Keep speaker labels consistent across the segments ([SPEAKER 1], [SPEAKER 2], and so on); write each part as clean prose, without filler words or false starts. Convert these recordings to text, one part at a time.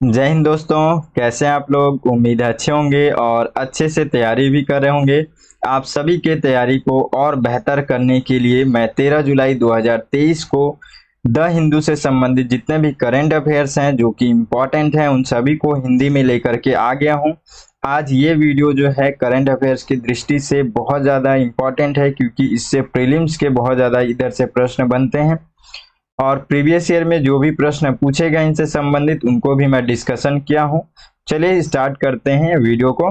[SPEAKER 1] जय हिंद दोस्तों। कैसे हैं आप लोग? उम्मीद है अच्छे होंगे और अच्छे से तैयारी भी कर रहे होंगे। आप सभी के तैयारी को और बेहतर करने के लिए मैं 13 जुलाई 2023 को द हिंदू से संबंधित जितने भी करंट अफेयर्स हैं जो कि इम्पोर्टेंट हैं उन सभी को हिंदी में लेकर के आ गया हूं। आज ये वीडियो जो है करंट अफेयर्स की दृष्टि से बहुत ज़्यादा इम्पोर्टेंट है क्योंकि इससे प्रीलिम्स के बहुत ज़्यादा इधर से प्रश्न बनते हैं और प्रीवियस ईयर में जो भी प्रश्न पूछे गए इनसे संबंधित उनको भी मैं डिस्कशन किया हूं। चलिए स्टार्ट करते हैं वीडियो को।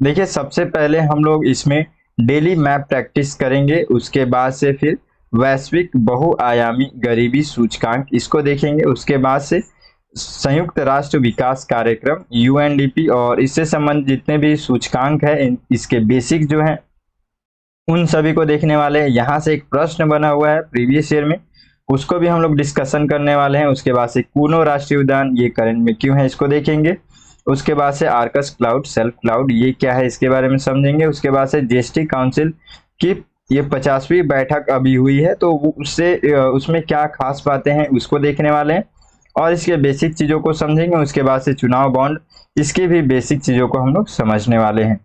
[SPEAKER 1] देखिए, सबसे पहले हम लोग इसमें डेली मैप प्रैक्टिस करेंगे, उसके बाद से फिर वैश्विक बहुआयामी गरीबी सूचकांक इसको देखेंगे, उसके बाद से संयुक्त राष्ट्र विकास कार्यक्रम यूएनडीपी और इससे संबंधित जितने भी सूचकांक है इसके बेसिक जो है उन सभी को देखने वाले हैं। यहाँ से एक प्रश्न बना हुआ है प्रीवियस ईयर में, उसको भी हम लोग डिस्कशन करने वाले हैं। उसके बाद से कूनो राष्ट्रीय उद्यान ये करंट में क्यों है इसको देखेंगे। उसके बाद से आर्कस क्लाउड सेल्फ क्लाउड ये क्या है इसके बारे में समझेंगे। उसके बाद से जीएसटी काउंसिल की ये 50वीं बैठक अभी हुई है तो उससे उसमें क्या खास बातें हैं उसको देखने वाले हैं और इसके बेसिक चीज़ों को समझेंगे। उसके बाद से चुनाव बॉन्ड इसकी भी बेसिक चीज़ों को हम लोग समझने वाले हैं।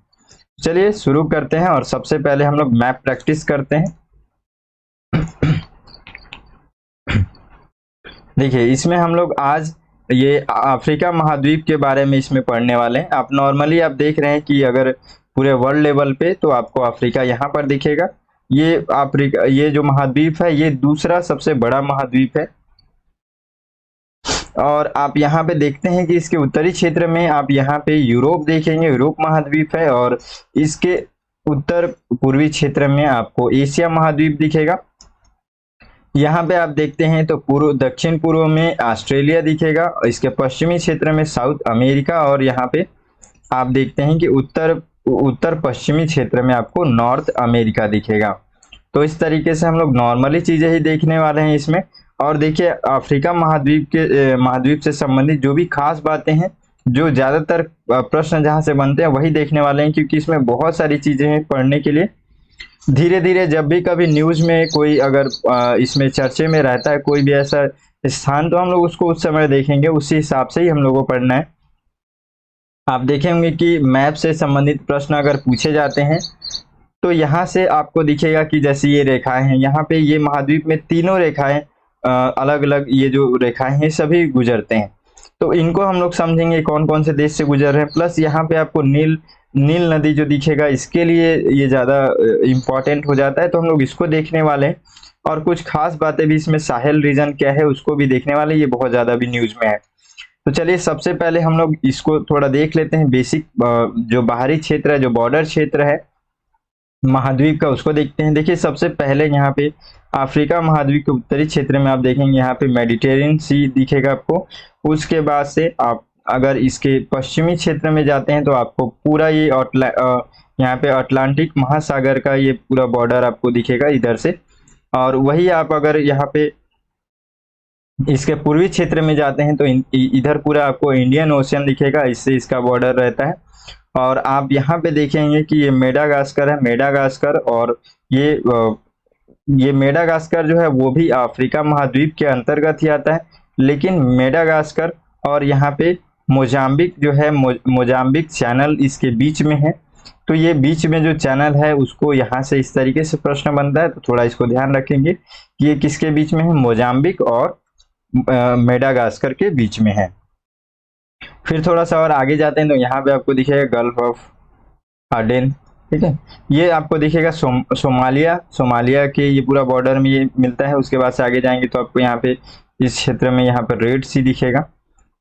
[SPEAKER 1] चलिए शुरू करते हैं और सबसे पहले हम लोग मैप प्रैक्टिस करते हैं। देखिए, इसमें हम लोग आज ये अफ्रीका महाद्वीप के बारे में इसमें पढ़ने वाले हैं। आप नॉर्मली आप देख रहे हैं कि अगर पूरे वर्ल्ड लेवल पे तो आपको अफ्रीका यहाँ पर दिखेगा। ये अफ्रीका ये जो महाद्वीप है ये दूसरा सबसे बड़ा महाद्वीप है और आप यहाँ पे देखते हैं कि इसके उत्तरी क्षेत्र में आप यहाँ पे यूरोप देखेंगे, यूरोप महाद्वीप है और इसके उत्तर पूर्वी क्षेत्र में आपको एशिया महाद्वीप दिखेगा। यहाँ पे आप देखते हैं तो पूर्व दक्षिण पूर्व में ऑस्ट्रेलिया दिखेगा, इसके पश्चिमी क्षेत्र में साउथ अमेरिका और यहाँ पे आप देखते हैं कि उत्तर उत्तर पश्चिमी क्षेत्र में आपको नॉर्थ अमेरिका दिखेगा। तो इस तरीके से हम लोग नॉर्मली चीजें ही देखने वाले हैं इसमें। और देखिए, अफ्रीका महाद्वीप से संबंधित जो भी खास बातें हैं, जो ज्यादातर प्रश्न जहाँ से बनते हैं वही देखने वाले हैं क्योंकि इसमें बहुत सारी चीजें हैं पढ़ने के लिए। धीरे धीरे जब भी कभी न्यूज में कोई अगर इसमें चर्चे में रहता है कोई भी ऐसा स्थान तो हम लोग उसको उस समय देखेंगे, उसी हिसाब से ही हम लोगों को पढ़ना है। आप देखेंगे कि मैप से संबंधित प्रश्न अगर पूछे जाते हैं तो यहाँ से आपको दिखेगा कि जैसे ये रेखाएं हैं, यहाँ पे ये महाद्वीप में तीनों रेखाएं अलग अलग ये जो रेखाएं हैं सभी गुजरते हैं। तो इनको हम लोग समझेंगे कौन कौन से देश से गुजर रहे हैं। प्लस यहाँ पे आपको नील नील नदी जो दिखेगा इसके लिए ये ज़्यादा इम्पोर्टेंट हो जाता है तो हम लोग इसको देखने वाले हैं। और कुछ खास बातें भी इसमें साहेल रीजन क्या है उसको भी देखने वाले, ये बहुत ज़्यादा भी न्यूज में है। तो चलिए सबसे पहले हम लोग इसको थोड़ा देख लेते हैं। बेसिक जो बाहरी क्षेत्र है, जो बॉर्डर क्षेत्र है महाद्वीप का, उसको देखते हैं। देखिए, सबसे पहले यहाँ पे अफ्रीका महाद्वीप के उत्तरी क्षेत्र में आप देखेंगे यहाँ पे मेडिटेरियन सी दिखेगा आपको। उसके बाद से आप अगर इसके पश्चिमी क्षेत्र में जाते हैं तो आपको पूरा ये यहाँ पे अटलांटिक महासागर का ये पूरा बॉर्डर आपको दिखेगा इधर से। और वही आप अगर यहाँ पे इसके पूर्वी क्षेत्र में जाते हैं तो इधर पूरा आपको इंडियन ओशियन दिखेगा, इससे इसका बॉर्डर रहता है। और आप यहाँ पे देखेंगे कि ये मेडागास्कर है, मेडागास्कर और ये मेडागास्कर जो है वो भी अफ्रीका महाद्वीप के अंतर्गत ही आता है। लेकिन मेडागास्कर और यहाँ पे मोजाम्बिक जो है मोजाम्बिक चैनल इसके बीच में है। तो ये बीच में जो चैनल है उसको यहाँ से इस तरीके से प्रश्न बनता है, तो थोड़ा इसको ध्यान रखेंगे कि ये किसके बीच में है, मोजाम्बिक और मेडागास्कर के बीच में है। फिर थोड़ा सा और आगे जाते हैं तो यहाँ पे आपको दिखेगा गल्फ ऑफ आडेन, ठीक है। ये आपको दिखेगा सोमालिया के ये पूरा बॉर्डर में ये मिलता है। उसके बाद से आगे जाएंगे तो आपको यहाँ पे इस क्षेत्र में यहाँ पर रेड सी दिखेगा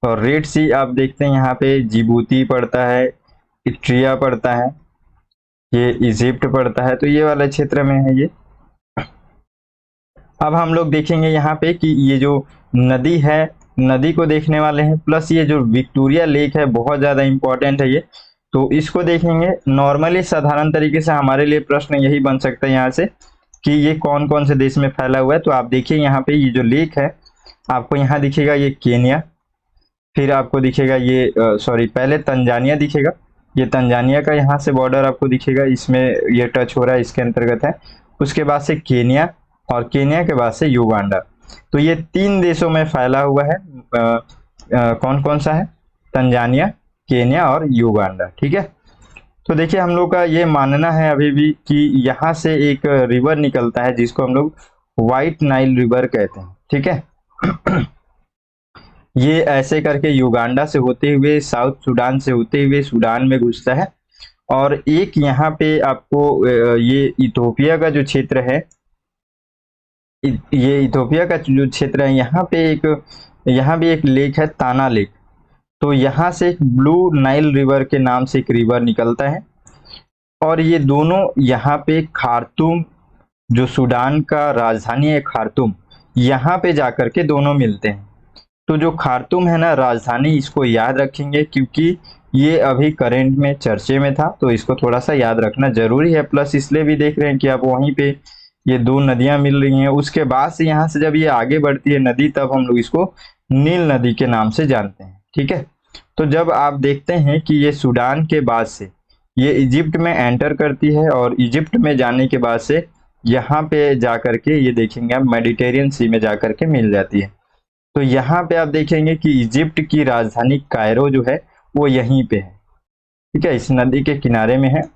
[SPEAKER 1] और रेड सी आप देखते हैं यहाँ पे जिबूती पड़ता है, इट्रिया पड़ता है, ये इजिप्ट पड़ता है, तो ये वाला क्षेत्र में है ये। अब हम लोग देखेंगे यहाँ पे कि ये जो नदी है, नदी को देखने वाले हैं। प्लस ये जो विक्टोरिया लेक है बहुत ज़्यादा इम्पोर्टेंट है ये, तो इसको देखेंगे। नॉर्मली साधारण तरीके से हमारे लिए प्रश्न यही बन सकता है यहाँ से कि ये कौन कौन से देश में फैला हुआ है। तो आप देखिए यहाँ पे ये जो लेक है आपको यहाँ दिखेगा ये केन्या, फिर आपको दिखेगा ये पहले तंजानिया दिखेगा, ये तंजानिया का यहाँ से बॉर्डर आपको दिखेगा, इसमें ये टच हो रहा है, इसके अंतर्गत है। उसके बाद से केन्या और केन्या के बाद से युगांडा। तो ये 3 देशों में फैला हुआ है। कौन कौन सा है? तंजानिया, केन्या और युगांडा। ठीक है, तो देखिए हम लोग का ये मानना है अभी भी कि यहाँ से एक रिवर निकलता है जिसको हम लोग व्हाइट नाइल रिवर कहते हैं। ठीक है ये ऐसे करके युगांडा से होते हुए साउथ सूडान से होते हुए सूडान में घुसता है, और एक यहाँ पे आपको ये इथोपिया का जो क्षेत्र है, ये इथोपिया का जो क्षेत्र है, यहाँ भी एक लेक है, ताना लेक। तो यहाँ से एक ब्लू नाइल रिवर के नाम से एक रिवर निकलता है, और ये दोनों यहाँ पे खार्तूम, जो सूडान का राजधानी है खार्तूम, यहाँ पे जाकर के दोनों मिलते हैं। तो जो खार्तूम है ना राजधानी, इसको याद रखेंगे क्योंकि ये अभी करंट में चर्चे में था, तो इसको थोड़ा सा याद रखना जरूरी है। प्लस इसलिए भी देख रहे हैं कि आप वहीं पे ये दो नदियां मिल रही हैं, उसके बाद से यहाँ से जब ये आगे बढ़ती है नदी, तब हम लोग इसको नील नदी के नाम से जानते हैं। ठीक है, तो जब आप देखते हैं कि ये सूडान के बाद से ये इजिप्ट में एंटर करती है, और इजिप्ट में जाने के बाद से यहाँ पे जाकर के ये देखेंगे आप मेडिटेरियन सी में जाकर के मिल जाती है। तो यहाँ पे आप देखेंगे कि इजिप्ट की राजधानी कायरो जो है वो यहीं पे है। ठीक है, इस नदी के किनारे में है।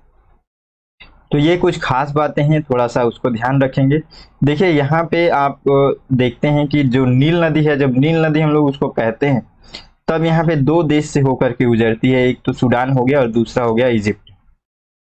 [SPEAKER 1] तो ये कुछ खास बातें हैं, थोड़ा सा उसको ध्यान रखेंगे। देखिए यहाँ पे आप देखते हैं कि जो नील नदी है, जब नील नदी हम लोग उसको कहते हैं, तब यहाँ पे दो देश से होकर के गुजरती है, एक तो सूडान हो गया और दूसरा हो गया इजिप्ट।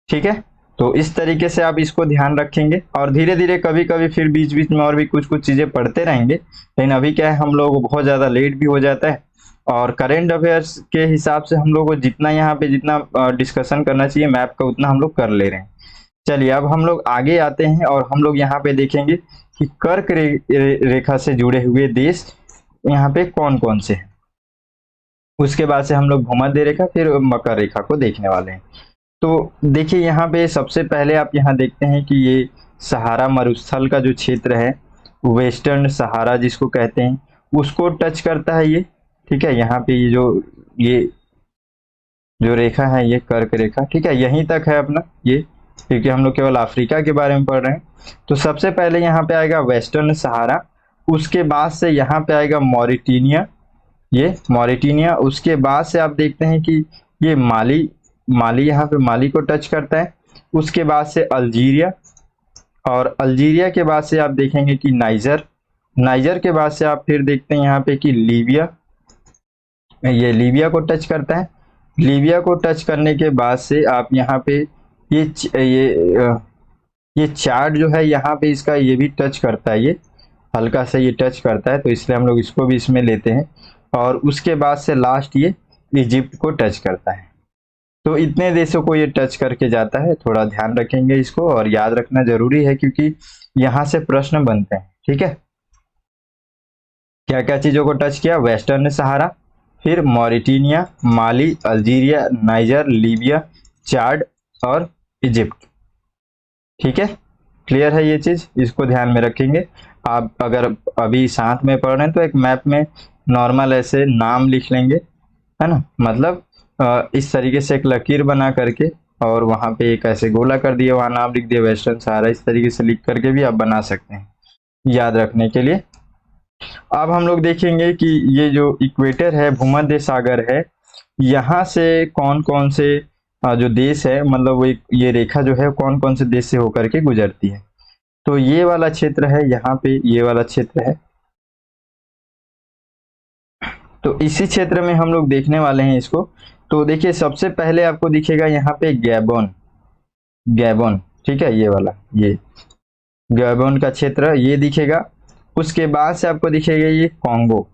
[SPEAKER 1] ठीक है, तो इस तरीके से आप इसको ध्यान रखेंगे, और धीरे धीरे कभी कभी फिर बीच बीच में और भी कुछ कुछ चीजें पढ़ते रहेंगे। लेकिन अभी क्या है, हम लोग बहुत ज्यादा लेट भी हो जाता है, और करंट अफेयर्स के हिसाब से हम लोग को जितना यहाँ पे जितना डिस्कशन करना चाहिए मैप का, उतना हम लोग कर ले रहे हैं। चलिए अब हम लोग आगे आते हैं, और हम लोग यहाँ पे देखेंगे कि कर्क रेखा से जुड़े हुए देश यहाँ पे कौन कौन से हैं। उसके बाद से हम लोग भूमध्य रेखा, फिर मकर रेखा को देखने वाले हैं। तो देखिए यहाँ पे सबसे पहले आप यहाँ देखते हैं कि ये सहारा मरुस्थल का जो क्षेत्र है, वेस्टर्न सहारा जिसको कहते हैं, उसको टच करता है ये। ठीक है, यहाँ पे ये जो रेखा है ये कर्क रेखा। ठीक है, यहीं तक है अपना ये, क्योंकि हम लोग केवल अफ्रीका के बारे में पढ़ रहे हैं। तो सबसे पहले यहाँ पे आएगा वेस्टर्न सहारा, उसके बाद से यहाँ पे आएगा मॉरिटेनिया, ये मॉरिटेनिया। उसके बाद से आप देखते हैं कि ये माली यहाँ पे माली को टच करता है। उसके बाद से अल्जीरिया, और अल्जीरिया के बाद से आप देखेंगे कि नाइजर के बाद से आप फिर देखते हैं यहाँ पे कि लीबिया, ये लीबिया को टच करता है। लीबिया को टच करने के बाद से आप यहाँ पे ये चार्ट जो है यहाँ पे इसका ये भी टच करता है, ये हल्का सा ये टच करता है, तो इसलिए हम लोग इसको भी इसमें लेते हैं। और उसके बाद से लास्ट ये इजिप्ट को टच करता है। तो इतने देशों को ये टच करके जाता है, थोड़ा ध्यान रखेंगे इसको, और याद रखना जरूरी है क्योंकि यहाँ से प्रश्न बनते हैं। ठीक है, क्या क्या चीजों को टच किया, वेस्टर्न सहारा, फिर मॉरिटेनिया, माली, अल्जीरिया, नाइजर, लीबिया, चाड और इजिप्ट। ठीक है, क्लियर है ये चीज, इसको ध्यान में रखेंगे। आप अगर अभी साथ में पढ़ रहे हैं तो एक मैप में नॉर्मल ऐसे नाम लिख लेंगे, है ना, मतलब इस तरीके से एक लकीर बना करके, और वहां पे एक ऐसे गोला कर दिया, वहां नाम लिख दिया वेस्टर्न सहारा, इस तरीके से लिख करके भी आप बना सकते हैं याद रखने के लिए। अब हम लोग देखेंगे कि ये जो इक्वेटर है, भूमध्य सागर है, यहाँ से कौन कौन से जो देश है, मतलब वो ये रेखा जो है कौन कौन से देश से होकर के गुजरती है। तो ये वाला क्षेत्र है, यहाँ पे ये वाला क्षेत्र है। तो इसी क्षेत्र में हम लोग देखने वाले हैं इसको। तो देखिए सबसे पहले आपको दिखेगा यहाँ पे गैबोन। ठीक है, ये वाला, ये गैबोन का क्षेत्र ये दिखेगा। उसके बाद से आपको दिखेगा ये कॉन्गो,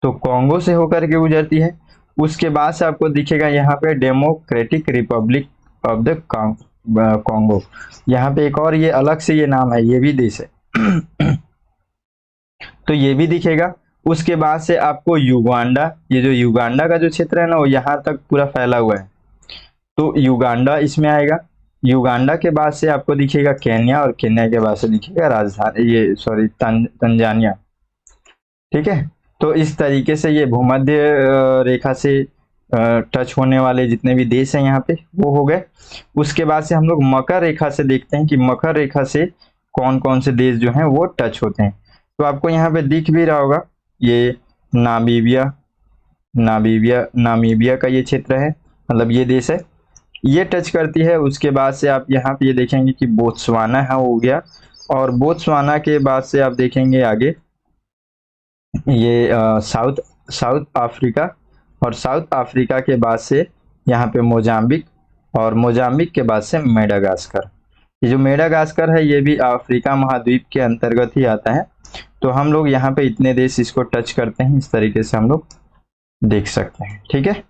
[SPEAKER 1] तो कॉन्गो से होकर के गुजरती है। उसके बाद से आपको दिखेगा यहाँ पे democratic Republic of the Congo, यहाँ पे एक और ये अलग से ये नाम है, ये भी देश है तो ये भी दिखेगा। उसके बाद से आपको युगांडा, ये जो युगांडा का जो क्षेत्र है ना, वो यहाँ तक पूरा फैला हुआ है, तो युगांडा इसमें आएगा। युगांडा के बाद से आपको दिखेगा केन्या, और केन्या के बाद से दिखेगा राजधानी, ये सॉरी तंजानिया। ठीक है, तो इस तरीके से ये भूमध्य रेखा से टच होने वाले जितने भी देश हैं यहाँ पे वो हो गए। उसके बाद से हम लोग मकर रेखा से देखते हैं कि मकर रेखा से कौन कौन से देश जो हैं वो टच होते हैं। तो आपको यहाँ पे दिख भी रहा होगा, ये नामीबिया, नामीबिया का ये क्षेत्र है, मतलब ये देश है, ये टच करती है। उसके बाद से आप यहाँ पे ये देखेंगे कि बोत्सवाना है हो गया, और बोत्सवाना के बाद से आप देखेंगे आगे ये साउथ साउथ अफ्रीका, और साउथ अफ्रीका के बाद से यहाँ पे मोजाम्बिक, और मोजाम्बिक के बाद से मेडागास्कर। ये जो मेडागास्कर है ये भी अफ्रीका महाद्वीप के अंतर्गत ही आता है। तो हम लोग यहाँ पे इतने देश इसको टच करते हैं, इस तरीके से हम लोग देख सकते हैं। ठीक है,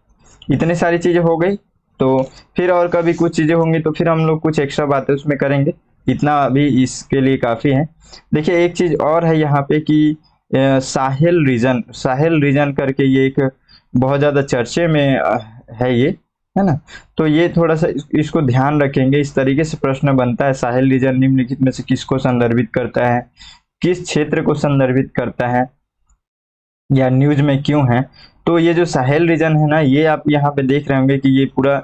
[SPEAKER 1] इतनी सारी चीजें हो गई। तो फिर और कभी कुछ चीजें होंगी तो फिर हम लोग कुछ एक्स्ट्रा बातें उसमें करेंगे, इतना अभी इसके लिए काफी है। देखिए एक चीज और है यहाँ पे कि साहेल रीजन करके ये एक बहुत ज्यादा चर्चे में है ये, है ना। तो ये थोड़ा सा इसको ध्यान रखेंगे। इस तरीके से प्रश्न बनता है, साहेल रीजन निम्नलिखित में से किसको संदर्भित करता है, किस क्षेत्र को संदर्भित करता है, या न्यूज में क्यों है। तो ये जो साहेल रीजन है ना, ये आप यहाँ पे देख रहे होंगे कि ये पूरा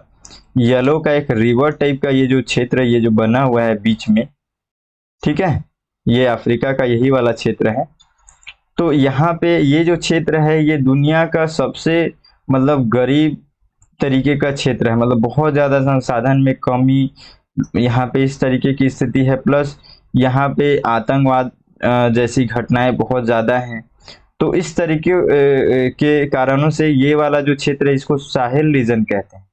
[SPEAKER 1] येलो का एक रिवर टाइप का ये जो क्षेत्र है, ये जो बना हुआ है बीच में, ठीक है, ये अफ्रीका का यही वाला क्षेत्र है। तो यहाँ पे ये जो क्षेत्र है ये दुनिया का सबसे मतलब गरीब तरीके का क्षेत्र है, मतलब बहुत ज्यादा संसाधन में कमी यहाँ पे इस तरीके की स्थिति है, प्लस यहाँ पे आतंकवाद जैसी घटनाएं बहुत ज्यादा हैं। तो इस तरीके के कारणों से ये वाला जो क्षेत्र है इसको साहेल रीजन कहते हैं,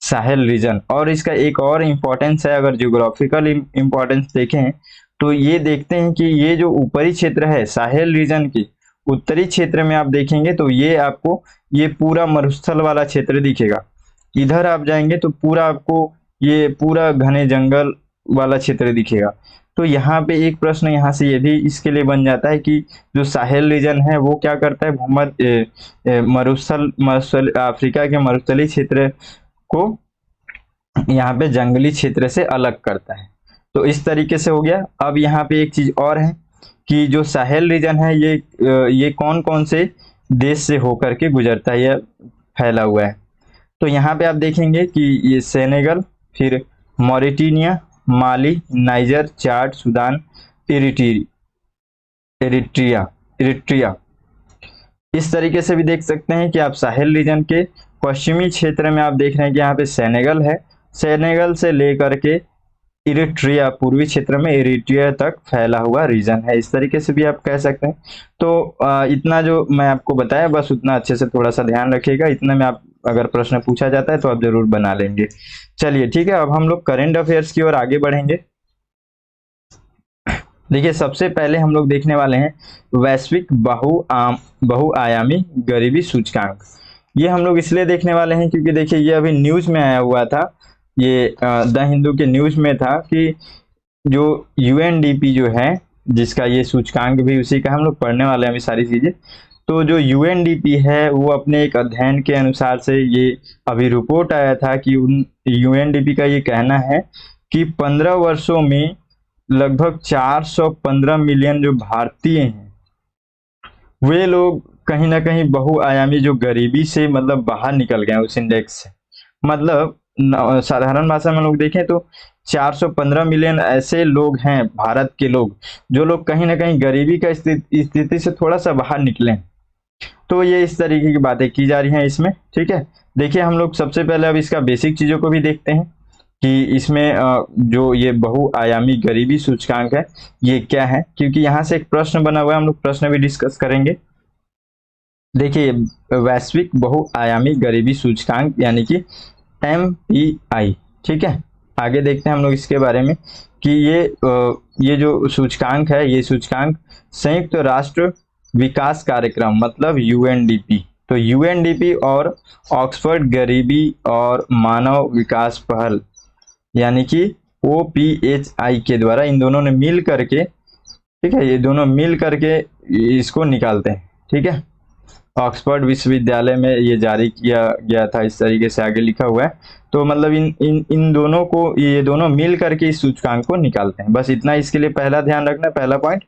[SPEAKER 1] साहेल रीजन। और इसका एक और इम्पोर्टेंस है, अगर ज्योग्राफिकल इम्पोर्टेंस देखें तो ये देखते हैं कि ये जो ऊपरी क्षेत्र है साहेल रीजन की उत्तरी क्षेत्र में आप देखेंगे तो ये आपको ये पूरा मरुस्थल वाला क्षेत्र दिखेगा। इधर आप जाएंगे तो पूरा आपको ये पूरा घने जंगल वाला क्षेत्र दिखेगा। तो यहाँ पे एक प्रश्न यहाँ से ये भी इसके लिए बन जाता है कि जो साहेल रीजन है वो क्या करता है, मरुस्थल अफ्रीका के मरुस्थलीय क्षेत्र को यहाँ पे जंगली क्षेत्र से अलग करता है। तो इस तरीके से हो गया। अब यहाँ पे एक चीज और है कि जो साहेल रीजन है ये कौन कौन से देश से होकर के गुजरता है, यह फैला हुआ है। तो यहाँ पे आप देखेंगे कि ये सेनेगल, फिर मॉरिटेनिया, माली, नाइजर, चाड, सूडान, इरिट्रिया इस तरीके से भी देख सकते हैं कि आप साहेल रीजन के पश्चिमी क्षेत्र में आप देख रहे हैं कि यहाँ पे सेनेगल है, सेनेगल से लेकर के इरिट्रिया पूर्वी क्षेत्र में इरिट्रिया तक फैला हुआ रीजन है, इस तरीके से भी आप कह सकते हैं। तो इतना जो मैं आपको बताया बस उतना अच्छे से थोड़ा सा ध्यान रखिएगा, इतना में आप अगर प्रश्न पूछा जाता है तो आप जरूर बना लेंगे। चलिए ठीक है, अब हम लोग करंट अफेयर्स की ओर आगे बढ़ेंगे। देखिए सबसे पहले हम लोग देखने वाले हैं वैश्विक बहुआयामी गरीबी सूचकांक। ये हम लोग इसलिए देखने वाले हैं क्योंकि देखिए ये अभी न्यूज में आया हुआ था, ये द हिंदू के न्यूज में था कि जो यूएनडीपी जो है जिसका ये सूचकांक भी उसी का हम लोग पढ़ने वाले हैं अभी सारी चीजें। तो जो यूएनडीपी है वो अपने एक अध्ययन के अनुसार से ये अभी रिपोर्ट आया था कि उन यूएनडीपी का ये कहना है कि 15 वर्षों में लगभग 415 मिलियन जो भारतीय हैं वे लोग कहीं ना कहीं बहुआयामी जो गरीबी से मतलब बाहर निकल गए उस इंडेक्स से। मतलब साधारण भाषा में लोग देखें तो 415 मिलियन ऐसे लोग हैं भारत के लोग जो लोग कहीं ना कहीं गरीबी का स्थिति से थोड़ा सा बाहर निकले। तो ये इस तरीके की बातें की जा रही हैं इसमें। ठीक है, देखिए हम लोग सबसे पहले अब इसका बेसिक चीजों को भी देखते हैं कि इसमें जो ये बहुआयामी गरीबी सूचकांक है ये क्या है, क्योंकि यहाँ से एक प्रश्न बना हुआ है, हम लोग प्रश्न भी डिस्कस करेंगे। देखिए वैश्विक बहुआयामी गरीबी सूचकांक यानी कि MPI, ठीक है। आगे देखते हैं हम लोग इसके बारे में कि ये जो सूचकांक है ये सूचकांक संयुक्त राष्ट्र विकास कार्यक्रम मतलब UNDP, तो UNDP और ऑक्सफोर्ड गरीबी और मानव विकास पहल यानी कि OPHI के द्वारा इन दोनों ने मिल करके, ठीक है, ये दोनों मिल करके इसको निकालते हैं। ठीक है, ऑक्सफोर्ड विश्वविद्यालय में ये जारी किया गया था, इस तरीके से आगे लिखा हुआ है। तो मतलब इन दोनों को ये दोनों मिल करके इस सूचकांक को निकालते हैं, बस इतना इसके लिए पहला ध्यान रखना, पहला पॉइंट।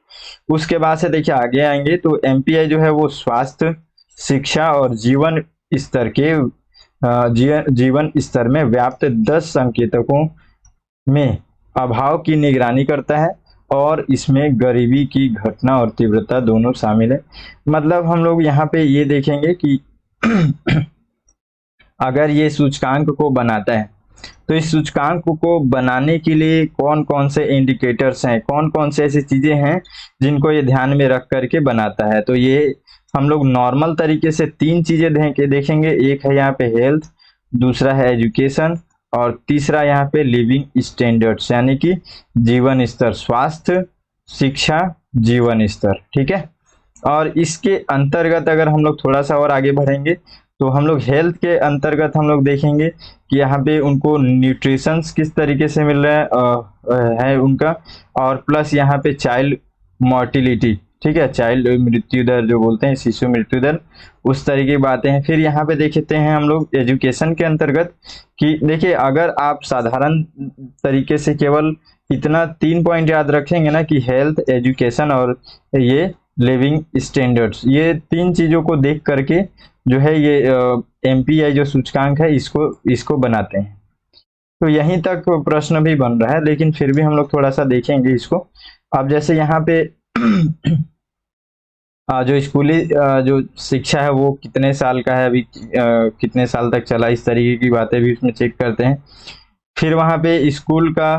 [SPEAKER 1] उसके बाद से देखिए आगे आएंगे तो MPI जो है वो स्वास्थ्य, शिक्षा और जीवन स्तर के जीवन स्तर में व्याप्त 10 संकेतकों में अभाव की निगरानी करता है और इसमें गरीबी की घटना और तीव्रता दोनों शामिल है। मतलब हम लोग यहाँ पे ये देखेंगे कि अगर ये सूचकांक को बनाता है तो इस सूचकांक को बनाने के लिए कौन कौन से इंडिकेटर्स हैं, कौन कौन से ऐसी चीजें हैं जिनको ये ध्यान में रख करके बनाता है। तो ये हम लोग नॉर्मल तरीके से तीन चीजें देखेंगे। एक है यहाँ पे हेल्थ, दूसरा है एजुकेशन, और तीसरा यहाँ पे लिविंग स्टैंडर्ड्स, यानी कि जीवन स्तर, स्वास्थ्य, शिक्षा, जीवन स्तर। ठीक है। और इसके अंतर्गत अगर हम लोग थोड़ा सा और आगे बढ़ेंगे तो हम लोग हेल्थ के अंतर्गत हम लोग देखेंगे कि यहाँ पे उनको न्यूट्रिशंस किस तरीके से मिल रहा है उनका, और प्लस यहाँ पे चाइल्ड मोर्टिलिटी, ठीक है, चाइल्ड मृत्यु दर जो बोलते हैं, शिशु मृत्यु दर, उस तरीके की बातें हैं। फिर यहाँ पे देखते हैं हम लोग एजुकेशन के अंतर्गत कि देखिए अगर आप साधारण तरीके से केवल इतना 3 पॉइंट याद रखेंगे ना कि हेल्थ, एजुकेशन और ये लिविंग स्टैंडर्ड्स, ये 3 चीजों को देख करके जो है ये एमपीआई जो सूचकांक है इसको बनाते हैं। तो यहीं तक प्रश्न भी बन रहा है, लेकिन फिर भी हम लोग थोड़ा सा देखेंगे इसको। अब जैसे यहाँ पे जो स्कूली जो शिक्षा है वो कितने साल का है, अभी कितने साल तक चला, इस तरीके की बातें भी इसमें चेक करते हैं। फिर वहाँ पे स्कूल का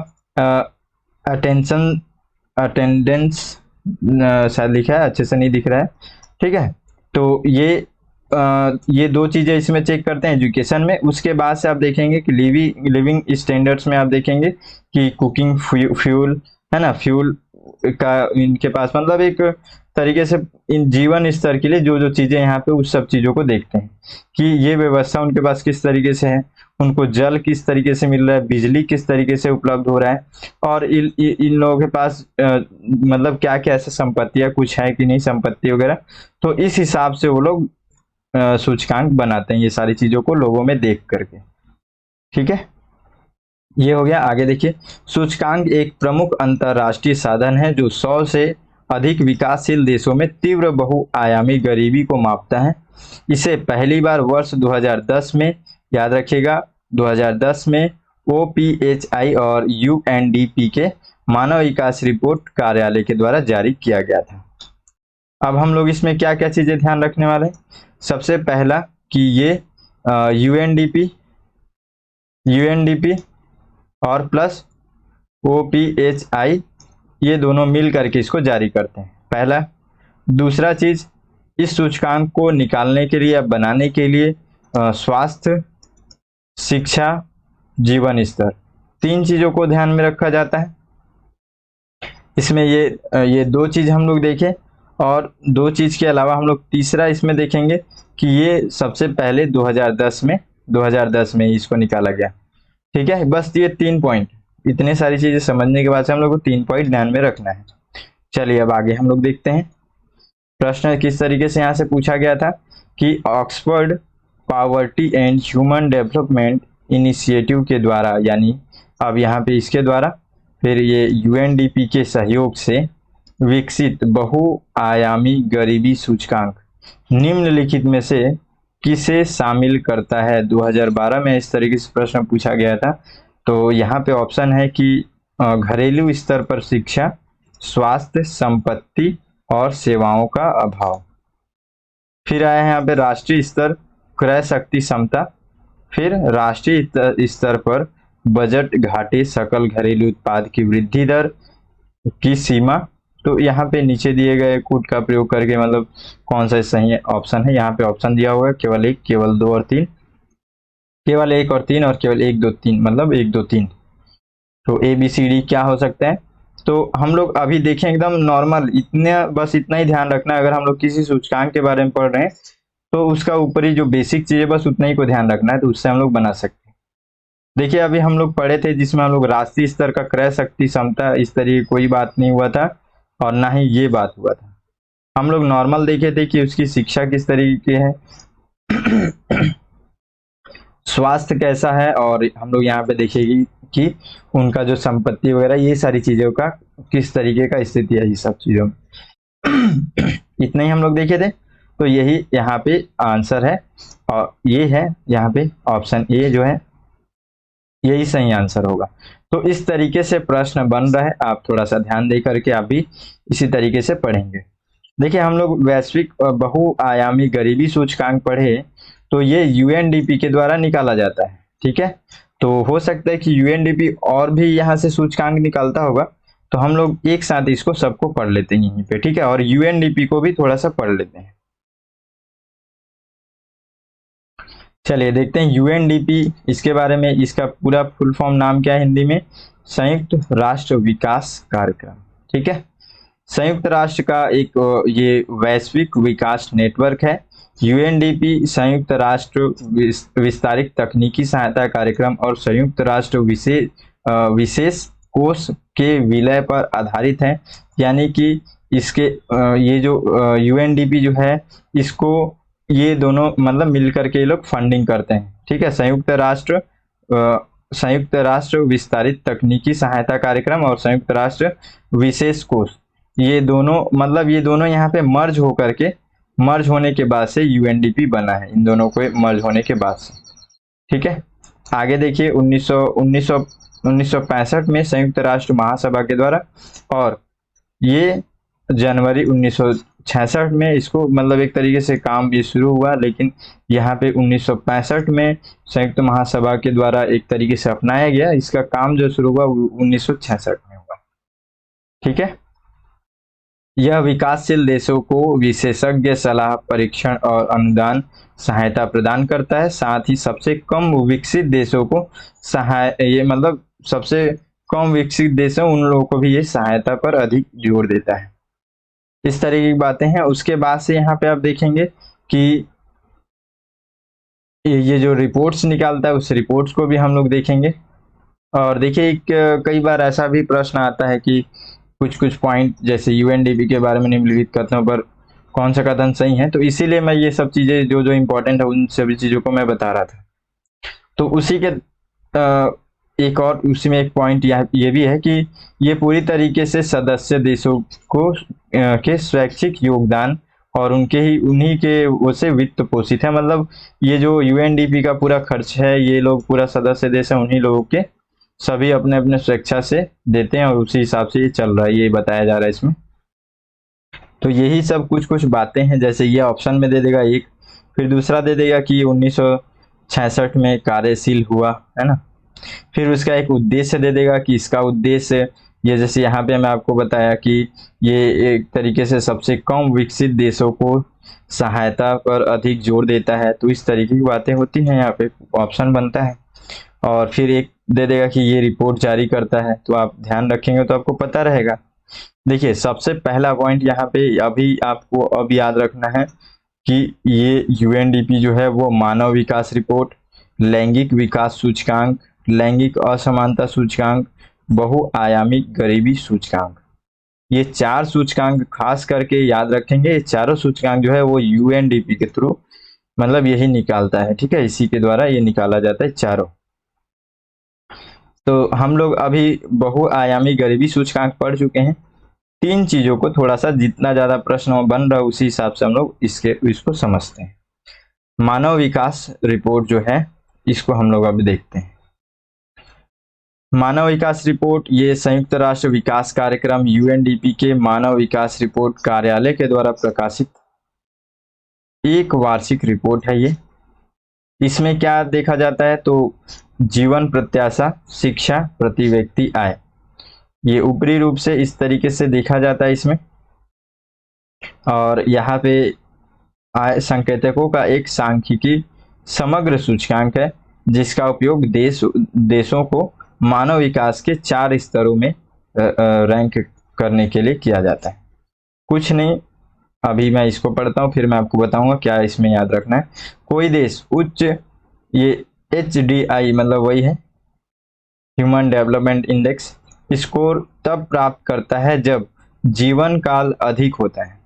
[SPEAKER 1] अटेंडेंस शायद लिखा है, अच्छे से नहीं दिख रहा है। ठीक है, तो ये 2 चीजें इसमें चेक करते हैं एजुकेशन में। उसके बाद से आप देखेंगे कि लिविंग स्टैंडर्ड्स में आप देखेंगे कि कुकिंग फ्यूल है ना, फ्यूल का इनके पास मतलब एक तरीके से इन जीवन स्तर के लिए जो जो चीजें यहाँ पे उस सब चीजों को देखते हैं कि ये व्यवस्था उनके पास किस तरीके से है, उनको जल किस तरीके से मिल रहा है, बिजली किस तरीके से उपलब्ध हो रहा है, और इन लोगों के पास मतलब क्या क्या ऐसे संपत्तियां कुछ है कि नहीं, संपत्ति वगैरह। तो इस हिसाब से वो लोग सूचकांक बनाते हैं, ये सारी चीजों को लोगों में देख करके। ठीक है, ये हो गया। आगे देखिए, सूचकांक एक प्रमुख अंतरराष्ट्रीय साधन है जो 100 से अधिक विकासशील देशों में तीव्र बहुआयामी गरीबी को मापता है। इसे पहली बार वर्ष 2010 में, याद रखिएगा 2010 में OPHI और UNDP के मानव विकास रिपोर्ट कार्यालय के द्वारा जारी किया गया था। अब हम लोग इसमें क्या क्या चीजें ध्यान रखने वाले हैं। सबसे पहला कि ये UNDP और प्लस OPHI ये दोनों मिल करके इसको जारी करते हैं, पहला। दूसरा चीज, इस सूचकांक को निकालने के लिए या बनाने के लिए स्वास्थ्य, शिक्षा, जीवन स्तर, 3 चीजों को ध्यान में रखा जाता है। इसमें ये 2 चीज हम लोग देखें, और 2 चीज के अलावा हम लोग तीसरा इसमें देखेंगे कि ये सबसे पहले 2010 में इसको निकाला गया। ठीक है, बस ये 3 पॉइंट, इतने सारी चीजें समझने के बाद से हम लोग को 3 पॉइंट ध्यान में रखना है। चलिए अब आगे हम लोग देखते हैं प्रश्न किस तरीके से यहाँ से पूछा गया था कि Oxford poverty and human development initiative के द्वारा, यानी अब यहाँ पे इसके द्वारा, फिर ये UNDP के सहयोग से विकसित बहुआयामी गरीबी सूचकांक निम्नलिखित में से किसे शामिल करता है। 2012 में इस तरीके से प्रश्न पूछा गया था। तो यहाँ पे ऑप्शन है कि घरेलू स्तर पर शिक्षा, स्वास्थ्य, संपत्ति और सेवाओं का अभाव। फिर आया है यहाँ पे राष्ट्रीय स्तर क्रय शक्ति क्षमता, फिर राष्ट्रीय स्तर पर बजट घाटे सकल घरेलू उत्पाद की वृद्धि दर की सीमा। तो यहाँ पे नीचे दिए गए कोड का प्रयोग करके मतलब कौन सा सही ऑप्शन है, यहाँ पे ऑप्शन दिया हुआ है केवल 1, केवल 2 और 3, केवल 1 और 3 और केवल 1 2 3, मतलब 1 2 3। तो ABCD क्या हो सकता है। तो हम लोग अभी देखें एकदम नॉर्मल, बस इतना ही ध्यान रखना, अगर हम लोग किसी सूचकांक के बारे में पढ़ रहे हैं तो उसका ऊपरी जो बेसिक चीजें बस उतना ही को ध्यान रखना है, तो उससे हम लोग बना सकते हैं। देखिए अभी हम लोग पढ़े थे जिसमें हम लोग राष्ट्रीय स्तर का क्रय शक्ति क्षमता, इस तरीके कोई बात नहीं हुआ था और ना ही ये बात हुआ था। हम लोग नॉर्मल देखे थे कि उसकी शिक्षा किस तरीके है, स्वास्थ्य कैसा है, और हम लोग यहाँ पे देखेंगे कि उनका जो संपत्ति वगैरह ये सारी चीजों का किस तरीके का स्थिति है, ये सब चीजों में इतने ही हम लोग देखे थे। तो यही यहाँ पे आंसर है, और ये है यहाँ पे ऑप्शन ए जो है यही सही आंसर होगा। तो इस तरीके से प्रश्न बन रहा है, आप थोड़ा सा ध्यान दे करके आप भी इसी तरीके से पढ़ेंगे। देखिए हम लोग वैश्विक बहुआयामी गरीबी सूचकांक पढ़े, तो ये यूएनडीपी के द्वारा निकाला जाता है। ठीक है, तो हो सकता है कि यूएनडीपी और भी यहाँ से सूचकांक निकालता होगा, तो हम लोग एक साथ इसको सबको पढ़ लेते हैं यहीं पे। ठीक है, और यूएनडीपी को भी थोड़ा सा पढ़ लेते हैं। चलिए देखते हैं यूएनडीपी, इसके बारे में, इसका पूरा फुल फॉर्म नाम क्या है हिंदी में, संयुक्त राष्ट्र विकास कार्यक्रम। ठीक है, संयुक्त राष्ट्र का एक ये वैश्विक विकास नेटवर्क है। यूएनडीपी संयुक्त राष्ट्र विस्तारित तकनीकी सहायता कार्यक्रम और संयुक्त राष्ट्र विशेष कोष के विलय पर आधारित है। यानी कि इसके ये जो यूएनडीपी जो है, इसको ये दोनों मतलब मिलकर के ये लोग फंडिंग करते हैं। ठीक है, संयुक्त राष्ट्र विस्तारित तकनीकी सहायता कार्यक्रम और संयुक्त राष्ट्र विशेष कोष, ये दोनों यहाँ पे मर्ज होने के बाद से यूएनडीपी बना है, इन दोनों को मर्ज होने के बाद से। ठीक है, आगे देखिए 1965 में संयुक्त राष्ट्र महासभा के द्वारा, और ये जनवरी 1966 में इसको मतलब एक तरीके से काम भी शुरू हुआ, लेकिन यहाँ पे 1965 में संयुक्त महासभा के द्वारा एक तरीके से अपनाया गया। इसका काम जो शुरू हुआ 1966 में हुआ। ठीक है, यह विकासशील देशों को विशेषज्ञ सलाह, परीक्षण और अनुदान सहायता प्रदान करता है। साथ ही सबसे कम विकसित देशों को सबसे कम विकसित देश है उन लोगों को भी ये सहायता पर अधिक जोर देता है। इस तरह की बातें हैं। उसके बाद से यहाँ पे आप देखेंगे कि ये जो रिपोर्ट्स निकालता है, उस रिपोर्ट्स को भी हम लोग देखेंगे। और देखिए कई बार ऐसा भी प्रश्न आता है कि कुछ पॉइंट जैसे यूएनडीपी के बारे में निम्नलिखित कथनों पर कौन सा कथन सही है, तो इसीलिए मैं ये सब चीजें जो इम्पोर्टेंट है उन सभी चीजों को मैं बता रहा था। तो उसी के एक और उसी में एक पॉइंट ये भी है कि ये पूरी तरीके से सदस्य देशों को के स्वैच्छिक योगदान और उन्हीं के वो से वित्त पोषित है। मतलब ये जो यूएनडीपी का पूरा खर्च है, ये लोग पूरा सदस्य देश है, उन्हीं लोगों के सभी अपने अपने स्वेच्छा से देते हैं और उसी हिसाब से ये चल रहा है, ये बताया जा रहा है इसमें। तो यही सब कुछ बातें हैं। जैसे ये ऑप्शन में दे देगा एक, फिर दूसरा दे देगा कि 1966 में कार्यशील हुआ, है ना। फिर उसका एक उद्देश्य दे देगा कि इसका उद्देश्य ये, जैसे यहाँ पे मैं आपको बताया कि ये एक तरीके से सबसे कम विकसित देशों को सहायता पर अधिक जोर देता है। तो इस तरीके की बातें होती हैं, यहाँ पे ऑप्शन बनता है। और फिर एक दे देगा कि ये रिपोर्ट जारी करता है। तो आप ध्यान रखेंगे तो आपको पता रहेगा। देखिए सबसे पहला पॉइंट यहाँ पे अभी आपको अब याद रखना है कि ये यूएनडीपी जो है वो मानव विकास रिपोर्ट, लैंगिक विकास सूचकांक, लैंगिक असमानता सूचकांक, बहुआयामी गरीबी सूचकांक, ये 4 सूचकांक खास करके याद रखेंगे। ये चारों सूचकांक जो है वो यूएनडीपी के थ्रू मतलब यही निकालता है। ठीक है, इसी के द्वारा ये निकाला जाता है चारों। तो हम लोग अभी बहुआयामी गरीबी सूचकांक पढ़ चुके हैं। 3 चीजों को थोड़ा सा जितना ज्यादा प्रश्न बन रहा है उसी हिसाब से हम लोग इसको समझते हैं। मानव विकास रिपोर्ट जो है इसको हम लोग अभी देखते हैं। मानव विकास रिपोर्ट ये संयुक्त राष्ट्र विकास कार्यक्रम यूएनडीपी के मानव विकास रिपोर्ट कार्यालय के द्वारा प्रकाशित एक वार्षिक रिपोर्ट है। ये इसमें क्या देखा जाता है, तो जीवन प्रत्याशा, शिक्षा, प्रति व्यक्ति आय, ये ऊपरी रूप से इस तरीके से देखा जाता है इसमें। और यहाँ पे आय संकेतकों का एक सांख्यिकी समग्र सूचकांक है जिसका उपयोग देशों को मानव विकास के 4 स्तरों में रैंक करने के लिए किया जाता है। कुछ नहीं, अभी मैं इसको पढ़ता हूँ फिर मैं आपको बताऊंगा क्या इसमें याद रखना है। कोई देश उच्च, ये HDI मतलब वही है ह्यूमन डेवलपमेंट इंडेक्स, स्कोर तब प्राप्त करता है जब जीवन काल अधिक होता है,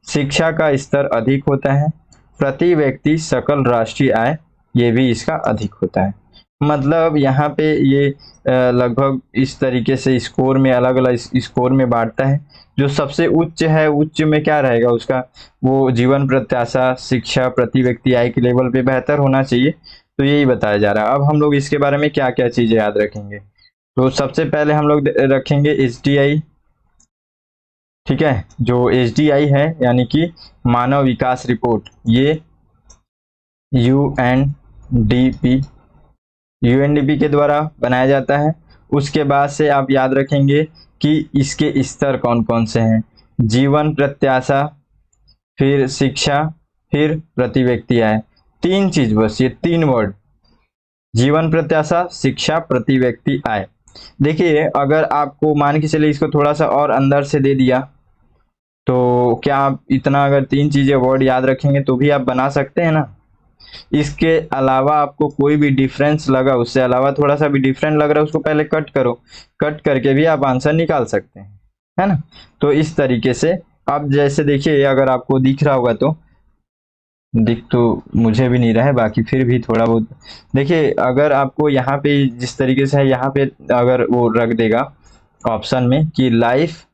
[SPEAKER 1] शिक्षा का स्तर अधिक होता है, प्रति व्यक्ति सकल राष्ट्रीय आय ये भी इसका अधिक होता है। मतलब यहाँ पे ये लगभग इस तरीके से स्कोर में अलग अलग स्कोर में बांटता है। जो सबसे उच्च है, उच्च में क्या रहेगा उसका, वो जीवन प्रत्याशा, शिक्षा, प्रति व्यक्ति आय के लेवल पे बेहतर होना चाहिए। तो यही बताया जा रहा है। अब हम लोग इसके बारे में क्या क्या चीजें याद रखेंगे, तो सबसे पहले हम लोग रखेंगे HDI। ठीक है, जो HDI है यानी कि मानव विकास रिपोर्ट, ये यूएनडीपी, यूएनडीपी के द्वारा बनाया जाता है। उसके बाद से आप याद रखेंगे कि इसके स्तर कौन कौन से हैं, जीवन प्रत्याशा, फिर शिक्षा, फिर प्रति व्यक्ति आय। तीन चीज बस, ये तीन वर्ड, जीवन प्रत्याशा, शिक्षा, प्रति व्यक्ति आय। देखिए अगर आपको मान के चलिए इसको थोड़ा सा और अंदर से दे दिया तो क्या आप इतना अगर तीन चीजें वर्ड याद रखेंगे तो भी आप बना सकते हैं ना। इसके अलावा आपको कोई भी डिफरेंस लगा, उससे अलावा थोड़ा सा भी डिफरेंट लग रहा है, उसको पहले कट करो, कट करके भी आप आंसर निकाल सकते हैं, है ना। तो इस तरीके से अब जैसे देखिए अगर आपको दिख रहा होगा तो, दिख तो मुझे भी नहीं रहा है, बाकी फिर भी थोड़ा बहुत देखिए, अगर आपको यहाँ पे जिस तरीके से है यहाँ पे अगर वो रख देगा ऑप्शन में कि लाइफ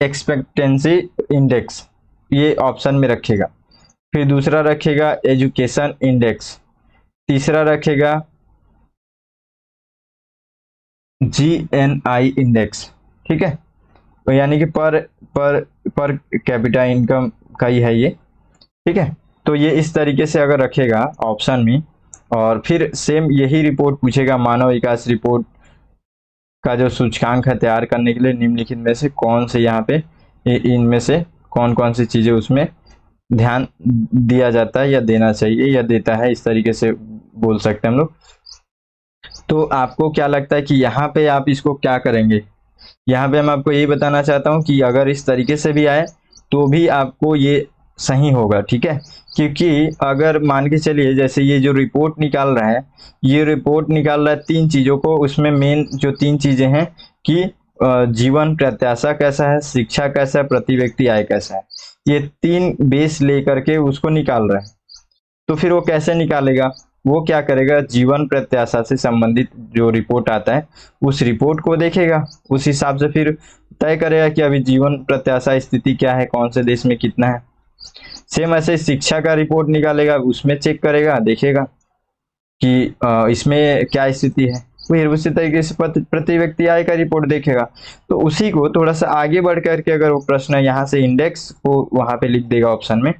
[SPEAKER 1] एक्सपेक्टेंसी इंडेक्स, ये ऑप्शन में रखेगा, फिर दूसरा रखेगा एजुकेशन इंडेक्स, तीसरा रखेगा जीएनआई इंडेक्स, ठीक है, तो यानी कि पर कैपिटा इनकम का ही है ये, ठीक है। तो ये इस तरीके से अगर रखेगा ऑप्शन में, और फिर सेम यही रिपोर्ट पूछेगा, मानव विकास रिपोर्ट का जो सूचकांक है तैयार करने के लिए निम्नलिखित में से कौन से यहाँ पे इनमें से कौन कौन सी चीजें उसमें ध्यान दिया जाता है या देना चाहिए या देता है, इस तरीके से बोल सकते हैं हम लोग। तो आपको क्या लगता है कि यहाँ पे आप इसको क्या करेंगे? यहाँ पे मैं आपको यही बताना चाहता हूँ कि अगर इस तरीके से भी आए तो भी आपको ये सही होगा, ठीक है। क्योंकि अगर मान के चलिए जैसे ये जो रिपोर्ट निकाल रहा है, ये रिपोर्ट निकाल रहा है तीन चीजों को, उसमें मेन जो तीन चीजें हैं कि जीवन प्रत्याशा कैसा है, शिक्षा कैसा है, प्रति व्यक्ति आय कैसा है, ये तीन बेस लेकर के उसको निकाल रहा है। तो फिर वो कैसे निकालेगा? वो क्या करेगा, जीवन प्रत्याशा से संबंधित जो रिपोर्ट आता है उस रिपोर्ट को देखेगा, उस हिसाब से फिर तय करेगा कि अभी जीवन प्रत्याशा स्थिति क्या है, कौन से देश में कितना है। सेम ऐसे शिक्षा का रिपोर्ट निकालेगा, उसमें चेक करेगा, देखेगा कि इसमें क्या स्थिति है, फिर उसी तरीके से प्रति व्यक्ति आय का रिपोर्ट देखेगा। तो उसी को थोड़ा सा आगे बढ़ करके अगर वो प्रश्न यहाँ से इंडेक्स को वहां पे लिख देगा ऑप्शन में,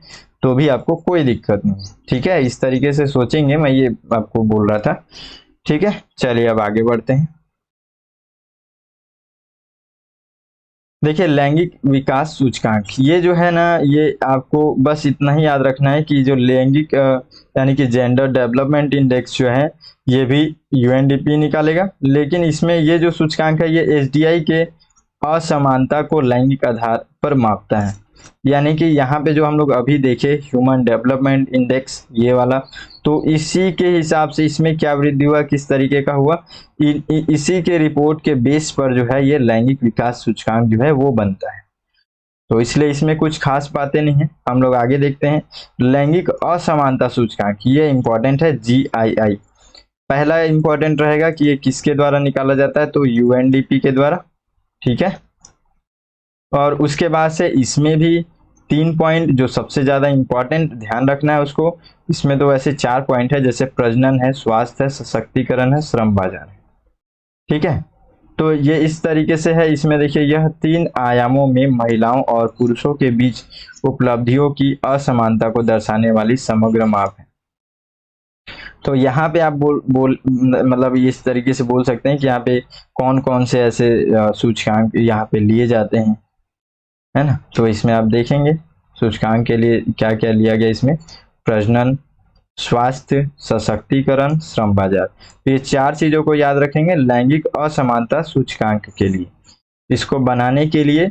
[SPEAKER 1] तो भी आपको कोई दिक्कत नहीं, ठीक है। इस तरीके से सोचेंगे, मैं ये आपको बोल रहा था, ठीक है। चलिए अब आगे बढ़ते हैं। देखिए लैंगिक विकास सूचकांक, ये जो है ना, ये आपको बस इतना ही याद रखना है कि जो लैंगिक यानी कि जेंडर डेवलपमेंट इंडेक्स जो है ये भी यूएनडीपी निकालेगा, लेकिन इसमें ये जो सूचकांक है ये एसडीआई के असमानता को लैंगिक आधार पर मापता है। यानी कि यहाँ पे जो हम लोग अभी देखे ह्यूमन डेवलपमेंट इंडेक्स ये वाला, तो इसी के हिसाब से इसमें क्या वृद्धि हुआ, किस तरीके का हुआ, इसी के रिपोर्ट के बेस पर जो है ये लैंगिक विकास सूचकांक जो है वो बनता है। तो इसलिए इसमें कुछ खास बातें नहीं है, हम लोग आगे देखते हैं। लैंगिक असमानता सूचकांक, ये इंपॉर्टेंट है, जीआईआई। पहला इंपॉर्टेंट रहेगा कि ये किसके द्वारा निकाला जाता है, तो यूएनडीपी के द्वारा, ठीक है। और उसके बाद से इसमें भी 3 पॉइंट जो सबसे ज्यादा इंपॉर्टेंट ध्यान रखना है उसको, इसमें तो वैसे 4 पॉइंट है, जैसे प्रजनन है, स्वास्थ्य है, सशक्तिकरण है, श्रम बाजार है, ठीक है। तो ये इस तरीके से है। इसमें देखिए यह 3 आयामों में महिलाओं और पुरुषों के बीच उपलब्धियों की असमानता को दर्शाने वाली समग्र माप है। तो यहाँ पे आप बोल मतलब इस तरीके से बोल सकते हैं कि यहाँ पे कौन कौन से ऐसे सूचकांक यहाँ पे लिए जाते हैं, है ना। तो इसमें आप देखेंगे सूचकांक के लिए क्या क्या लिया गया, इसमें प्रजनन, स्वास्थ्य, सशक्तिकरण, श्रम बाजार। तो ये 4 चीजों को याद रखेंगे लैंगिक असमानता सूचकांक के लिए। इसको बनाने के लिए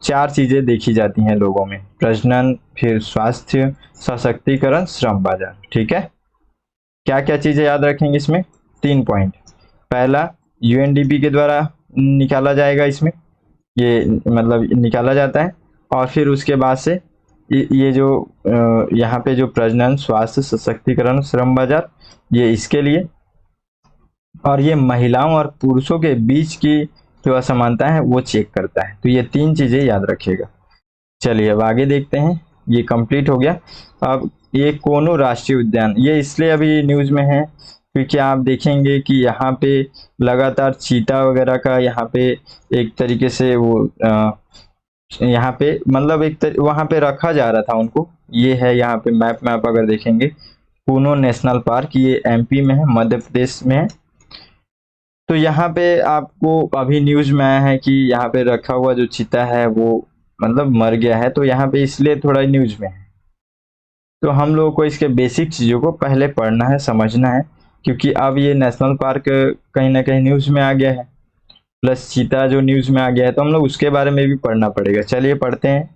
[SPEAKER 1] 4 चीजें देखी जाती हैं लोगों में, प्रजनन, फिर स्वास्थ्य, सशक्तिकरण, श्रम बाजार, ठीक है। क्या क्या चीजें याद रखेंगे इसमें? 3 पॉइंट। पहला यूएनडीपी के द्वारा निकाला जाएगा, इसमें ये मतलब निकाला जाता है, और फिर उसके बाद से ये जो यहाँ पे जो प्रजनन, स्वास्थ्य, सशक्तिकरण, श्रम बाजार, ये इसके लिए, और ये महिलाओं और पुरुषों के बीच की जो असमानता है वो चेक करता है। तो ये 3 चीजें याद रखिएगा। चलिए अब आगे देखते हैं, ये कंप्लीट हो गया। अब ये कोनू राष्ट्रीय उद्यान, ये इसलिए अभी न्यूज में है क्योंकि आप देखेंगे कि यहाँ पे लगातार चीता वगैरह का यहाँ पे एक तरीके से वो यहाँ पे मतलब वहाँ पे रखा जा रहा था उनको। ये है यहाँ पे मैप अगर देखेंगे कूनो नेशनल पार्क, ये एमपी में है, मध्य प्रदेश में है। तो यहाँ पे आपको अभी न्यूज में आया है कि यहाँ पे रखा हुआ जो चीता है वो मतलब मर गया है, तो यहाँ पे इसलिए थोड़ा न्यूज में है। तो हम लोगों को इसके बेसिक चीज़ों को पहले पढ़ना है, समझना है, क्योंकि अब ये नेशनल पार्क कहीं ना कहीं न्यूज में आ गया है, प्लस चीता जो न्यूज में आ गया है, तो हम लोग उसके बारे में भी पढ़ना पड़ेगा। चलिए पढ़ते हैं।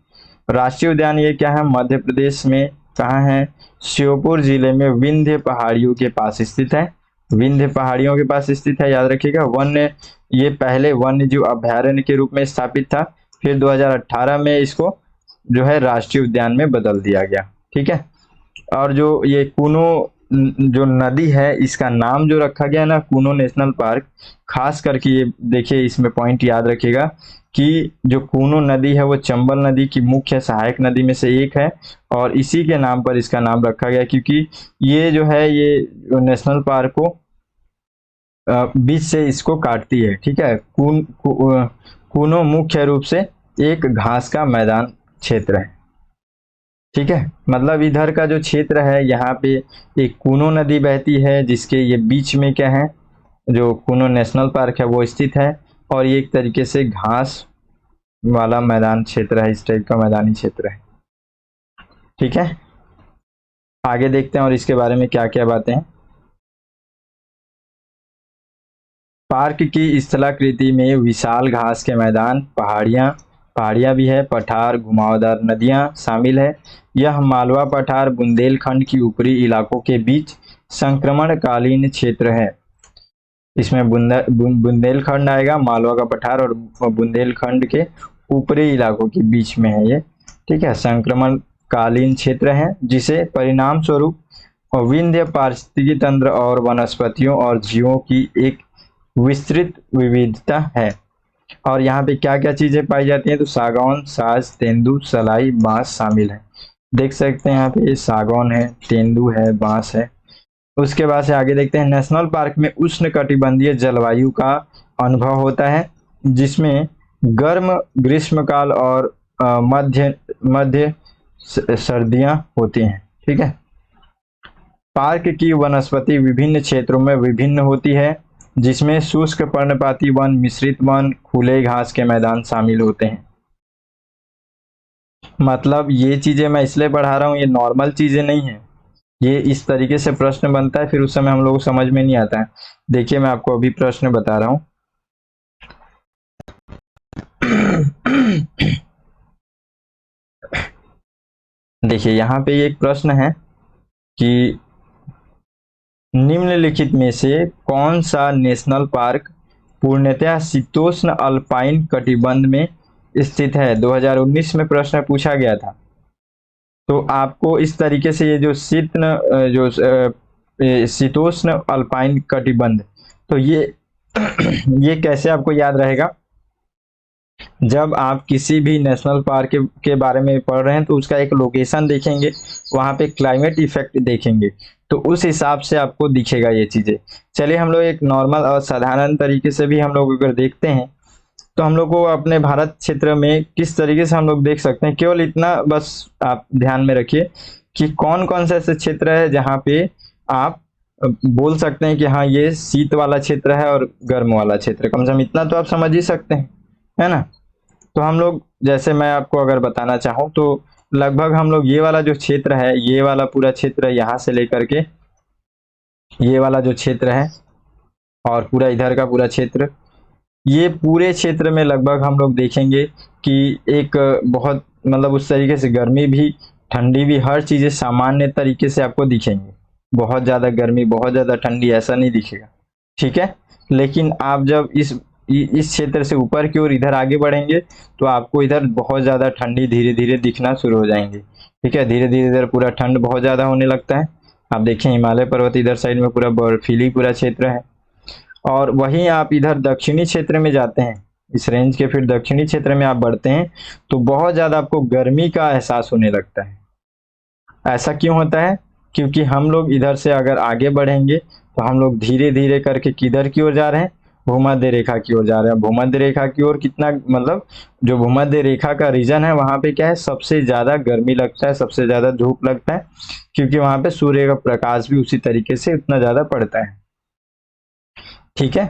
[SPEAKER 1] राष्ट्रीय उद्यान ये क्या है, मध्य प्रदेश में कहाँ है, श्योपुर जिले में विंध्य पहाड़ियों के पास स्थित है। विंध्य पहाड़ियों के पास स्थित है, याद रखिएगा। वन्य, ये पहले वन्य जीव अभयारण्य के रूप में स्थापित था, फिर 2018 में इसको जो है राष्ट्रीय उद्यान में बदल दिया गया। ठीक है। और जो ये कूनो जो नदी है, इसका नाम जो रखा गया ना कूनो नेशनल पार्क, खास करके ये देखिए, इसमें पॉइंट याद रखिएगा कि जो कूनो नदी है वो चंबल नदी की मुख्य सहायक नदी में से एक है, और इसी के नाम पर इसका नाम रखा गया, क्योंकि ये जो है ये नेशनल पार्क को बीच से इसको काटती है। ठीक है। कूनो मुख्य रूप से एक घास का मैदान क्षेत्र है। ठीक है, मतलब इधर का जो क्षेत्र है यहाँ पे एक कूनो नदी बहती है, जिसके ये बीच में क्या है, जो कूनो नेशनल पार्क है वो स्थित है, और ये एक तरीके से घास वाला मैदान क्षेत्र है, इस टाइप का मैदानी क्षेत्र है। ठीक है, आगे देखते हैं और इसके बारे में क्या क्या बातें हैं। पार्क की स्थलाकृति में विशाल घास के मैदान, पहाड़ियाँ भी है, पठार, घुमावदार नदियाँ शामिल है। यह मालवा पठार बुंदेलखंड की ऊपरी इलाकों के बीच संक्रमणकालीन क्षेत्र है। इसमें बुंदेलखंड आएगा, मालवा का पठार, और बुंदेलखंड के ऊपरी इलाकों के बीच में है ये। ठीक है, संक्रमणकालीन क्षेत्र है, जिसे परिणाम स्वरूप विंध्य पारिस्थितिकी तंत्र और वनस्पतियों और जीवों की एक विस्तृत विविधता है। और यहाँ पे क्या क्या चीजें पाई जाती हैं, तो सागौन, साज, तेंदू, सलाई, बांस शामिल है। देख सकते हैं यहाँ पे सागौन है, तेंदू है, बांस है। उसके बाद से आगे देखते हैं। नेशनल पार्क में उष्ण कटिबंधीय जलवायु का अनुभव होता है, जिसमें गर्म ग्रीष्मकाल और मध्य मध्य सर्दियां होती हैं। ठीक है। पार्क की वनस्पति विभिन्न क्षेत्रों में विभिन्न होती है, जिसमें शुष्क पर्णपाती वन, मिश्रित वन, खुले घास के मैदान शामिल होते हैं। मतलब ये चीजें मैं इसलिए पढ़ा रहा हूँ, ये नॉर्मल चीजें नहीं है, ये इस तरीके से प्रश्न बनता है, फिर उस समय हम लोगों को समझ में नहीं आता है। देखिए मैं आपको अभी प्रश्न बता रहा हूँ। देखिए यहाँ पे एक प्रश्न है कि निम्नलिखित में से कौन सा नेशनल पार्क पूर्णतः शीतोष्ण अल्पाइन कटिबंध में स्थित है। 2019 में प्रश्न पूछा गया था। तो आपको इस तरीके से ये जो शीतोष्ण अल्पाइन कटिबंध, तो ये कैसे आपको याद रहेगा, जब आप किसी भी नेशनल पार्क के बारे में पढ़ रहे हैं तो उसका एक लोकेशन देखेंगे, वहां पे क्लाइमेट इफेक्ट देखेंगे, तो उस हिसाब से आपको दिखेगा ये चीजें। चलिए हम लोग एक नॉर्मल और साधारण तरीके से भी हम लोग अगर देखते हैं, तो हम लोग को अपने भारत क्षेत्र में किस तरीके से हम लोग देख सकते हैं, केवल इतना बस आप ध्यान में रखिए कि कौन कौन सा ऐसे क्षेत्र है जहाँ पे आप बोल सकते हैं कि हाँ ये शीत वाला क्षेत्र है और गर्म वाला क्षेत्र, कम से कम इतना तो आप समझ ही सकते हैं, है ना। तो हम लोग, जैसे मैं आपको अगर बताना चाहूँ तो लगभग हम लोग ये वाला जो क्षेत्र है, ये वाला पूरा क्षेत्र यहाँ से लेकर के ये वाला जो क्षेत्र है और पूरा इधर का पूरा क्षेत्र, ये पूरे क्षेत्र में लगभग हम लोग देखेंगे कि एक बहुत मतलब उस तरीके से गर्मी भी ठंडी भी हर चीजें सामान्य तरीके से आपको दिखेंगे। बहुत ज्यादा गर्मी बहुत ज्यादा ठंडी ऐसा नहीं दिखेगा। ठीक है, लेकिन आप जब इस क्षेत्र से ऊपर की ओर इधर आगे बढ़ेंगे तो आपको इधर बहुत ज्यादा ठंडी धीरे धीरे दिखना शुरू हो जाएंगे। ठीक है, धीरे धीरे इधर पूरा ठंड बहुत ज्यादा होने लगता है। आप देखें हिमालय पर्वत इधर साइड में पूरा बर्फीली पूरा क्षेत्र है, और वहीं आप इधर दक्षिणी क्षेत्र में जाते हैं, इस रेंज के फिर दक्षिणी क्षेत्र में आप बढ़ते हैं तो बहुत ज्यादा आपको गर्मी का एहसास होने लगता है। ऐसा क्यों होता है, क्योंकि हम लोग इधर से अगर आगे बढ़ेंगे तो हम लोग धीरे धीरे करके किधर की ओर जा रहे हैं, भूमध्य रेखा की ओर जा रहे हैं। भूमध्य रेखा की ओर कितना, मतलब जो भूमध्य रेखा का रीजन है वहां पे क्या है, सबसे ज्यादा गर्मी लगता है, सबसे ज्यादा धूप लगता है, क्योंकि वहां पे सूर्य का प्रकाश भी उसी तरीके से उतना ज्यादा पड़ता है। ठीक है।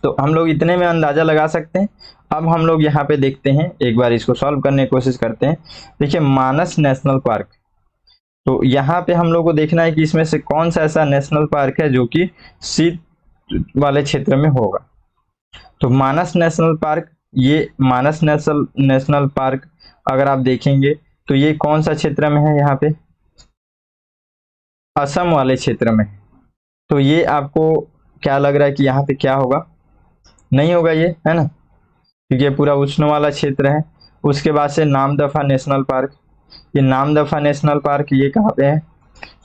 [SPEAKER 1] तो हम लोग इतने में अंदाजा लगा सकते हैं। अब हम लोग यहाँ पे देखते हैं, एक बार इसको सॉल्व करने की कोशिश करते हैं। देखिए मानस नेशनल पार्क, तो यहाँ पे हम लोग को देखना है कि इसमें से कौन सा ऐसा नेशनल पार्क है जो कि शीत वाले क्षेत्र में होगा। तो मानस नेशनल पार्क, ये मानस नेशनल पार्क अगर आप देखेंगे तो ये कौन सा क्षेत्र में है, यहाँ पे असम वाले क्षेत्र में। तो ये आपको क्या लग रहा है कि यहाँ पे क्या होगा, नहीं होगा ये, है ना, क्योंकि ये पूरा उष्ण वाला क्षेत्र है। उसके बाद से नामदफा नेशनल पार्क, ये नामदफा नेशनल पार्क ये कहाँ पे है,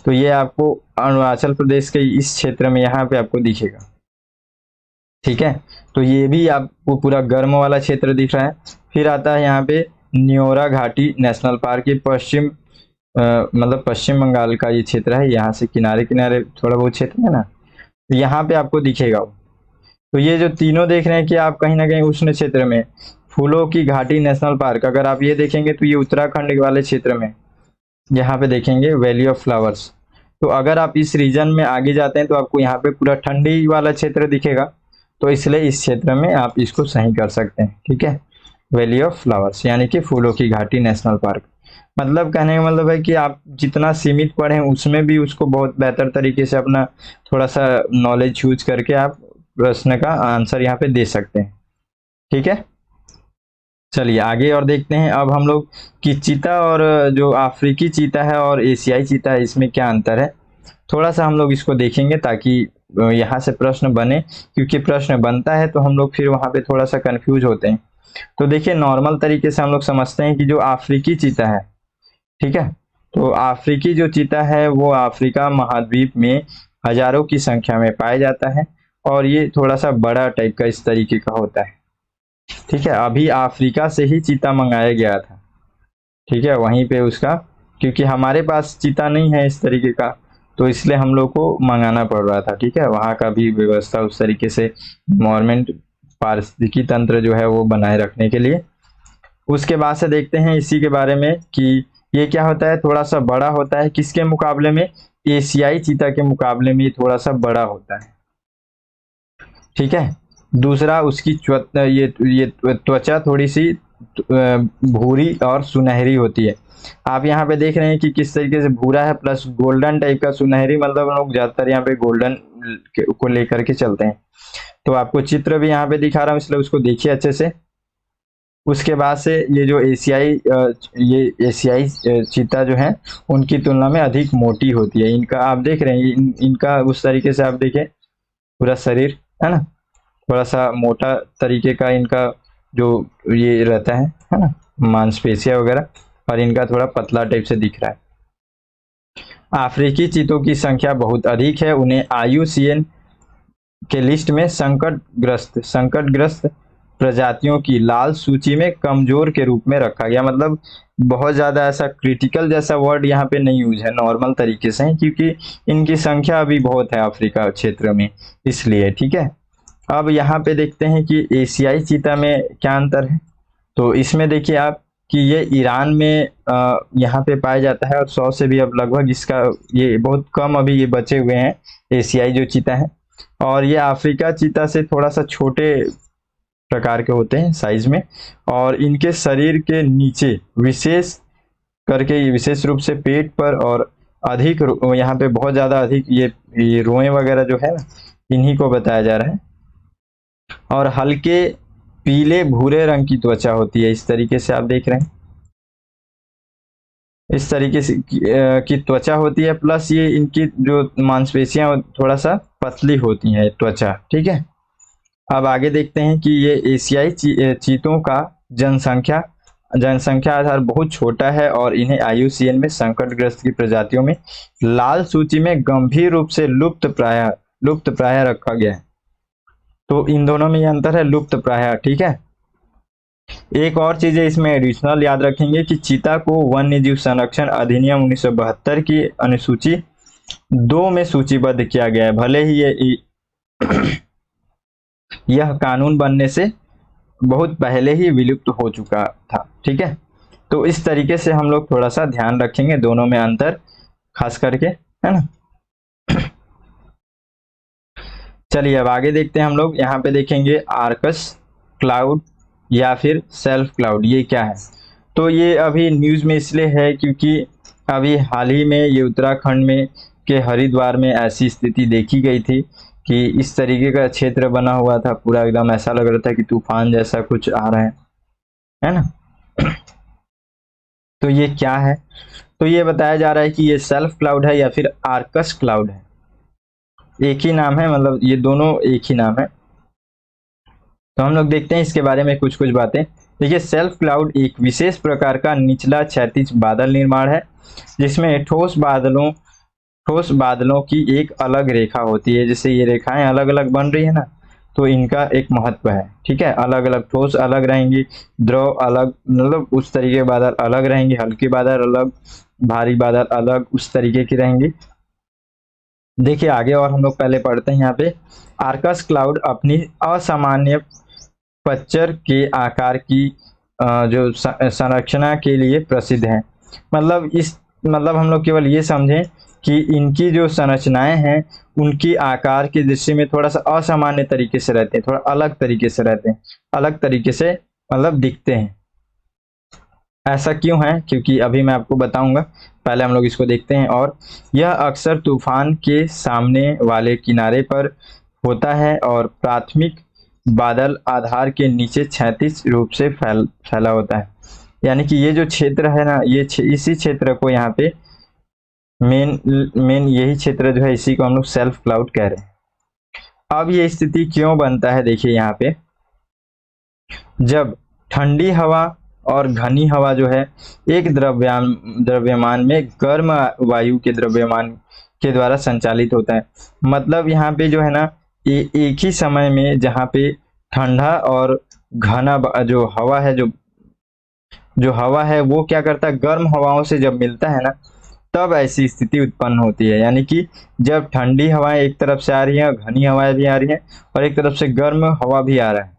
[SPEAKER 1] तो ये आपको अरुणाचल प्रदेश के इस क्षेत्र में यहाँ पे आपको दिखेगा। ठीक है, तो ये भी आपको पूरा गर्म वाला क्षेत्र दिख रहा है। फिर आता है यहाँ पे न्योरा घाटी नेशनल पार्क, ये पश्चिम मतलब पश्चिम बंगाल का ये क्षेत्र है, यहाँ से किनारे किनारे थोड़ा बहुत क्षेत्र है ना, तो यहाँ पे आपको दिखेगा वो। तो ये जो तीनों देख रहे हैं कि आप कहीं ना कहीं उष्ण क्षेत्र में, फूलों की घाटी नेशनल पार्क अगर आप ये देखेंगे तो ये उत्तराखंड वाले क्षेत्र में, यहाँ पे देखेंगे वैली ऑफ फ्लावर्स। तो अगर आप इस रीजन में आगे जाते हैं तो आपको यहाँ पे पूरा ठंडी वाला क्षेत्र दिखेगा, तो इसलिए इस क्षेत्र में आप इसको सही कर सकते हैं। ठीक है, वैली ऑफ फ्लावर्स यानी कि फूलों की घाटी नेशनल पार्क, मतलब कहने का मतलब है कि आप जितना सीमित पढ़े उसमें भी उसको बहुत बेहतर तरीके से अपना थोड़ा सा नॉलेज यूज करके आप प्रश्न का आंसर यहाँ पे दे सकते हैं। ठीक है, चलिए आगे और देखते हैं अब हम लोग कि चीता और जो अफ्रीकी चीता है और एशियाई चीता है इसमें क्या अंतर है। थोड़ा सा हम लोग इसको देखेंगे ताकि यहाँ से प्रश्न बने, क्योंकि प्रश्न बनता है तो हम लोग फिर वहाँ पे थोड़ा सा कंफ्यूज होते हैं। तो देखिए नॉर्मल तरीके से हम लोग समझते हैं कि जो अफ्रीकी चीता है, ठीक है, तो अफ्रीकी जो चीता है वो अफ्रीका महाद्वीप में हजारों की संख्या में पाया जाता है, और ये थोड़ा सा बड़ा टाइप का इस तरीके का होता है। ठीक है, अभी अफ्रीका से ही चीता मंगाया गया था। ठीक है, वहीं पे उसका, क्योंकि हमारे पास चीता नहीं है इस तरीके का, तो इसलिए हम लोग को मंगाना पड़ रहा था। ठीक है, वहाँ का भी व्यवस्था उस तरीके से इन्वायरमेंट पारिस्थितिकी तंत्र जो है वो बनाए रखने के लिए। उसके बाद से देखते हैं इसी के बारे में कि ये क्या होता है, थोड़ा सा बड़ा होता है, किसके मुकाबले में, एशियाई चीता के मुकाबले में थोड़ा सा बड़ा होता है। ठीक है, दूसरा उसकी ये त्वचा थोड़ी सी भूरी और सुनहरी होती है। आप यहाँ पे देख रहे हैं कि किस तरीके से भूरा है प्लस गोल्डन टाइप का सुनहरी, मतलब लोग ज्यादातर यहाँ पे गोल्डन को लेकर के चलते हैं। तो आपको चित्र भी यहाँ पे दिखा रहा हूँ, इसलिए उसको देखिए अच्छे से। उसके बाद से ये जो एशियाई चीता जो है उनकी तुलना में अधिक मोटी होती है। इनका आप देख रहे हैं इनका उस तरीके से आप देखें पूरा शरीर है ना, थोड़ा सा मोटा तरीके का इनका जो ये रहता है ना, मांसपेशियां वगैरह, और इनका थोड़ा पतला टाइप से दिख रहा है। अफ्रीकी चीतों की संख्या बहुत अधिक है, उन्हें IUCN के लिस्ट में संकटग्रस्त प्रजातियों की लाल सूची में कमजोर के रूप में रखा गया। मतलब बहुत ज्यादा ऐसा क्रिटिकल जैसा वर्ड यहाँ पे नहीं यूज है, नॉर्मल तरीके से है, क्योंकि इनकी संख्या अभी बहुत है अफ्रीका क्षेत्र में, इसलिए। ठीक है, अब यहाँ पे देखते हैं कि एशियाई चीता में क्या अंतर है। तो इसमें देखिए आप कि ये ईरान में यहाँ पे पाया जाता है, और 100 से भी अब लगभग इसका ये बहुत कम अभी ये बचे हुए हैं एशियाई जो चीता है। और ये अफ्रीका चीता से थोड़ा सा छोटे प्रकार के होते हैं साइज में, और इनके शरीर के नीचे विशेष रूप से पेट पर और अधिक यहाँ पे बहुत ज्यादा अधिक ये रोए वगैरह जो है ना, इन्हीं को बताया जा रहा है। और हल्के पीले भूरे रंग की त्वचा होती है, इस तरीके से आप देख रहे हैं, इस तरीके से की त्वचा होती है, प्लस ये इनकी जो मांसपेशियां थोड़ा सा पतली होती हैं त्वचा। ठीक है, अब आगे देखते हैं कि ये एशियाई चीतों का जनसंख्या आधार बहुत छोटा है, और इन्हें IUCN में संकटग्रस्त की प्रजातियों में लाल सूची में गंभीर रूप से लुप्त प्राय रखा गया है। तो इन दोनों में ये अंतर है, लुप्त प्राय। ठीक है, एक और चीज है इसमें एडिशनल याद रखेंगे कि चीता को वन्य जीव संरक्षण अधिनियम 1972 की अनुसूची 2 में सूचीबद्ध किया गया है। भले ही ये यह कानून बनने से बहुत पहले ही विलुप्त हो चुका था। ठीक है, तो इस तरीके से हम लोग थोड़ा सा ध्यान रखेंगे दोनों में अंतर खास करके, है ना। चलिए अब आगे देखते हैं हम लोग। यहाँ पे देखेंगे आर्कस क्लाउड या फिर सेल्फ क्लाउड, ये क्या है। तो ये अभी न्यूज़ में इसलिए है क्योंकि अभी हाल ही में ये उत्तराखंड में के हरिद्वार में ऐसी स्थिति देखी गई थी कि इस तरीके का क्षेत्र बना हुआ था, पूरा एकदम ऐसा लग रहा था कि तूफान जैसा कुछ आ रहा है ना। तो ये क्या है, तो ये बताया जा रहा है कि ये सेल्फ क्लाउड है या फिर आर्कस क्लाउड है। एक ही नाम है, मतलब ये दोनों एक ही नाम है। तो हम लोग देखते हैं इसके बारे में कुछ कुछ बातें। देखिए, सेल्फ क्लाउड एक विशेष प्रकार का निचला क्षैतिज बादल निर्माण है जिसमें ठोस बादलों की एक अलग रेखा होती है। जैसे ये रेखाएं अलग अलग बन रही है ना, तो इनका एक महत्व है। ठीक है, अलग अलग ठोस अलग रहेंगी, द्रव अलग, मतलब उस तरीके के बादल अलग रहेंगे, हल्के बादल अलग, भारी बादल अलग, उस तरीके की रहेंगी। देखिए आगे और हम लोग पहले पढ़ते हैं यहाँ पे। आर्कस क्लाउड अपनी असामान्य पच्चर के आकार की जो संरचना के लिए प्रसिद्ध है। मतलब हम लोग केवल ये समझें कि इनकी जो संरचनाएं हैं उनकी आकार की दृष्टि में थोड़ा सा असामान्य तरीके से रहते हैं, थोड़ा अलग तरीके से रहते हैं, अलग तरीके से मतलब दिखते हैं। ऐसा क्यों है, क्योंकि अभी मैं आपको बताऊंगा, पहले हम लोग इसको देखते हैं। और यह अक्सर तूफान के सामने वाले किनारे पर होता है और प्राथमिक बादल आधार के नीचे क्षैतिज रूप से फैला होता है। यानी कि ये जो क्षेत्र है ना, ये इसी क्षेत्र को यहाँ पे मेन यही क्षेत्र जो है, इसी को हम लोग सेल्फ क्लाउड कह रहे हैं। अब ये स्थिति क्यों बनता है, देखिए यहाँ पे, जब ठंडी हवा और घनी हवा जो है एक द्रव्यमान में गर्म वायु के द्रव्यमान के द्वारा संचालित होता है। मतलब यहाँ पे जो है ना, एक ही समय में जहाँ पे ठंडा और घना जो हवा है, जो हवा है वो क्या करता है, गर्म हवाओं से जब मिलता है ना, तब ऐसी स्थिति उत्पन्न होती है। यानी कि जब ठंडी हवाएं एक तरफ से आ रही हैं, घनी हवाएं भी आ रही हैं और एक तरफ से गर्म हवा भी आ रहा है,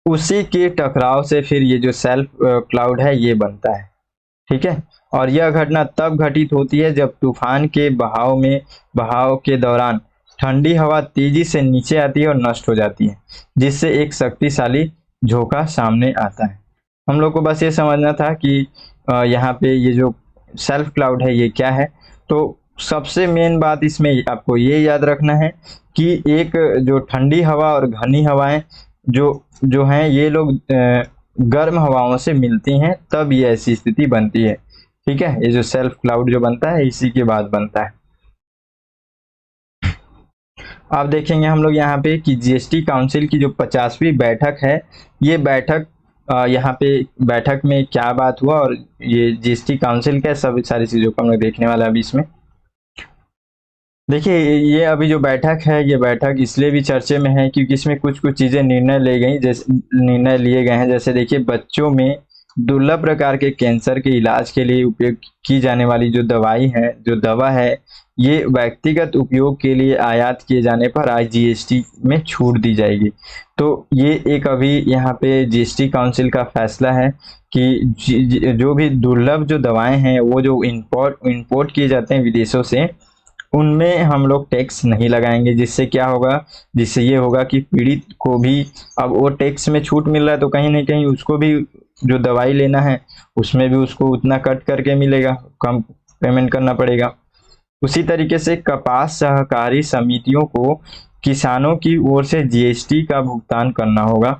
[SPEAKER 1] उसी के टकराव से फिर ये जो सेल्फ क्लाउड है ये बनता है। ठीक है, और यह घटना तब घटित होती है जब तूफान के बहाव के दौरान ठंडी हवा तेजी से नीचे आती है और नष्ट हो जाती है, जिससे एक शक्तिशाली झोंका सामने आता है। हम लोग को बस ये समझना था कि यहाँ पे ये जो सेल्फ क्लाउड है ये क्या है। तो सबसे मेन बात इसमें आपको ये याद रखना है कि एक जो ठंडी हवा और घनी हवाएं जो जो हैं, ये लोग गर्म हवाओं से मिलती हैं, तब ये ऐसी स्थिति बनती है। ठीक है, ये जो सेल्फ क्लाउड जो बनता है इसी के बाद बनता है। अब देखेंगे हम लोग यहाँ पे कि जीएसटी काउंसिल की जो 50वीं बैठक है, ये बैठक यहाँ पे बैठक में क्या बात हुआ और ये जीएसटी काउंसिल क्या, सब सारी चीजों को हम लोग देखने वाला है अभी इसमें। देखिए ये अभी जो बैठक है, ये बैठक इसलिए भी चर्चे में है क्योंकि इसमें कुछ कुछ चीजें निर्णय लिए गए हैं। जैसे देखिए, बच्चों में दुर्लभ प्रकार के कैंसर के इलाज के लिए उपयोग की जाने वाली जो दवा है, ये व्यक्तिगत उपयोग के लिए आयात किए जाने पर आज जीएसटी में छूट दी जाएगी। तो ये एक अभी यहाँ पे जीएसटी काउंसिल का फैसला है कि जो भी दुर्लभ जो दवाएं हैं, वो जो इंपोर्ट किए जाते हैं विदेशों से, उनमें हम लोग टैक्स नहीं लगाएंगे। जिससे क्या होगा, जिससे ये होगा कि पीड़ित को भी अब वो टैक्स में छूट मिल रहा है, तो कहीं ना कहीं उसको भी जो दवाई लेना है उसमें भी उसको उतना कट करके मिलेगा, कम पेमेंट करना पड़ेगा। उसी तरीके से कपास सहकारी समितियों को किसानों की ओर से जीएसटी का भुगतान करना होगा।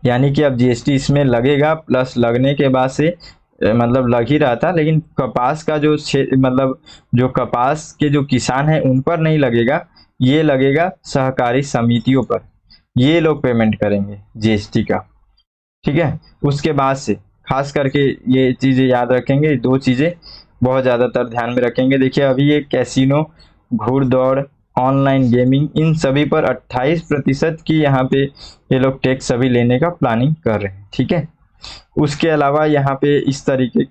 [SPEAKER 1] यानी कि अब जीएसटी इसमें लगेगा, प्लस लगने के बाद से मतलब लग ही रहा था, लेकिन कपास का जो मतलब जो कपास के जो किसान हैं उन पर नहीं लगेगा, ये लगेगा सहकारी समितियों पर, ये लोग पेमेंट करेंगे जीएसटी का। ठीक है, उसके बाद से खास करके ये चीजें याद रखेंगे, दो चीजें बहुत ज्यादातर ध्यान में रखेंगे। देखिए अभी ये कैसीनो, घुड़दौड़, ऑनलाइन गेमिंग, इन सभी पर 28% की यहाँ पे ये लोग टैक्स सभी लेने का प्लानिंग कर रहे हैं। ठीक है, उसके अलावा यहाँ पे इस तरीके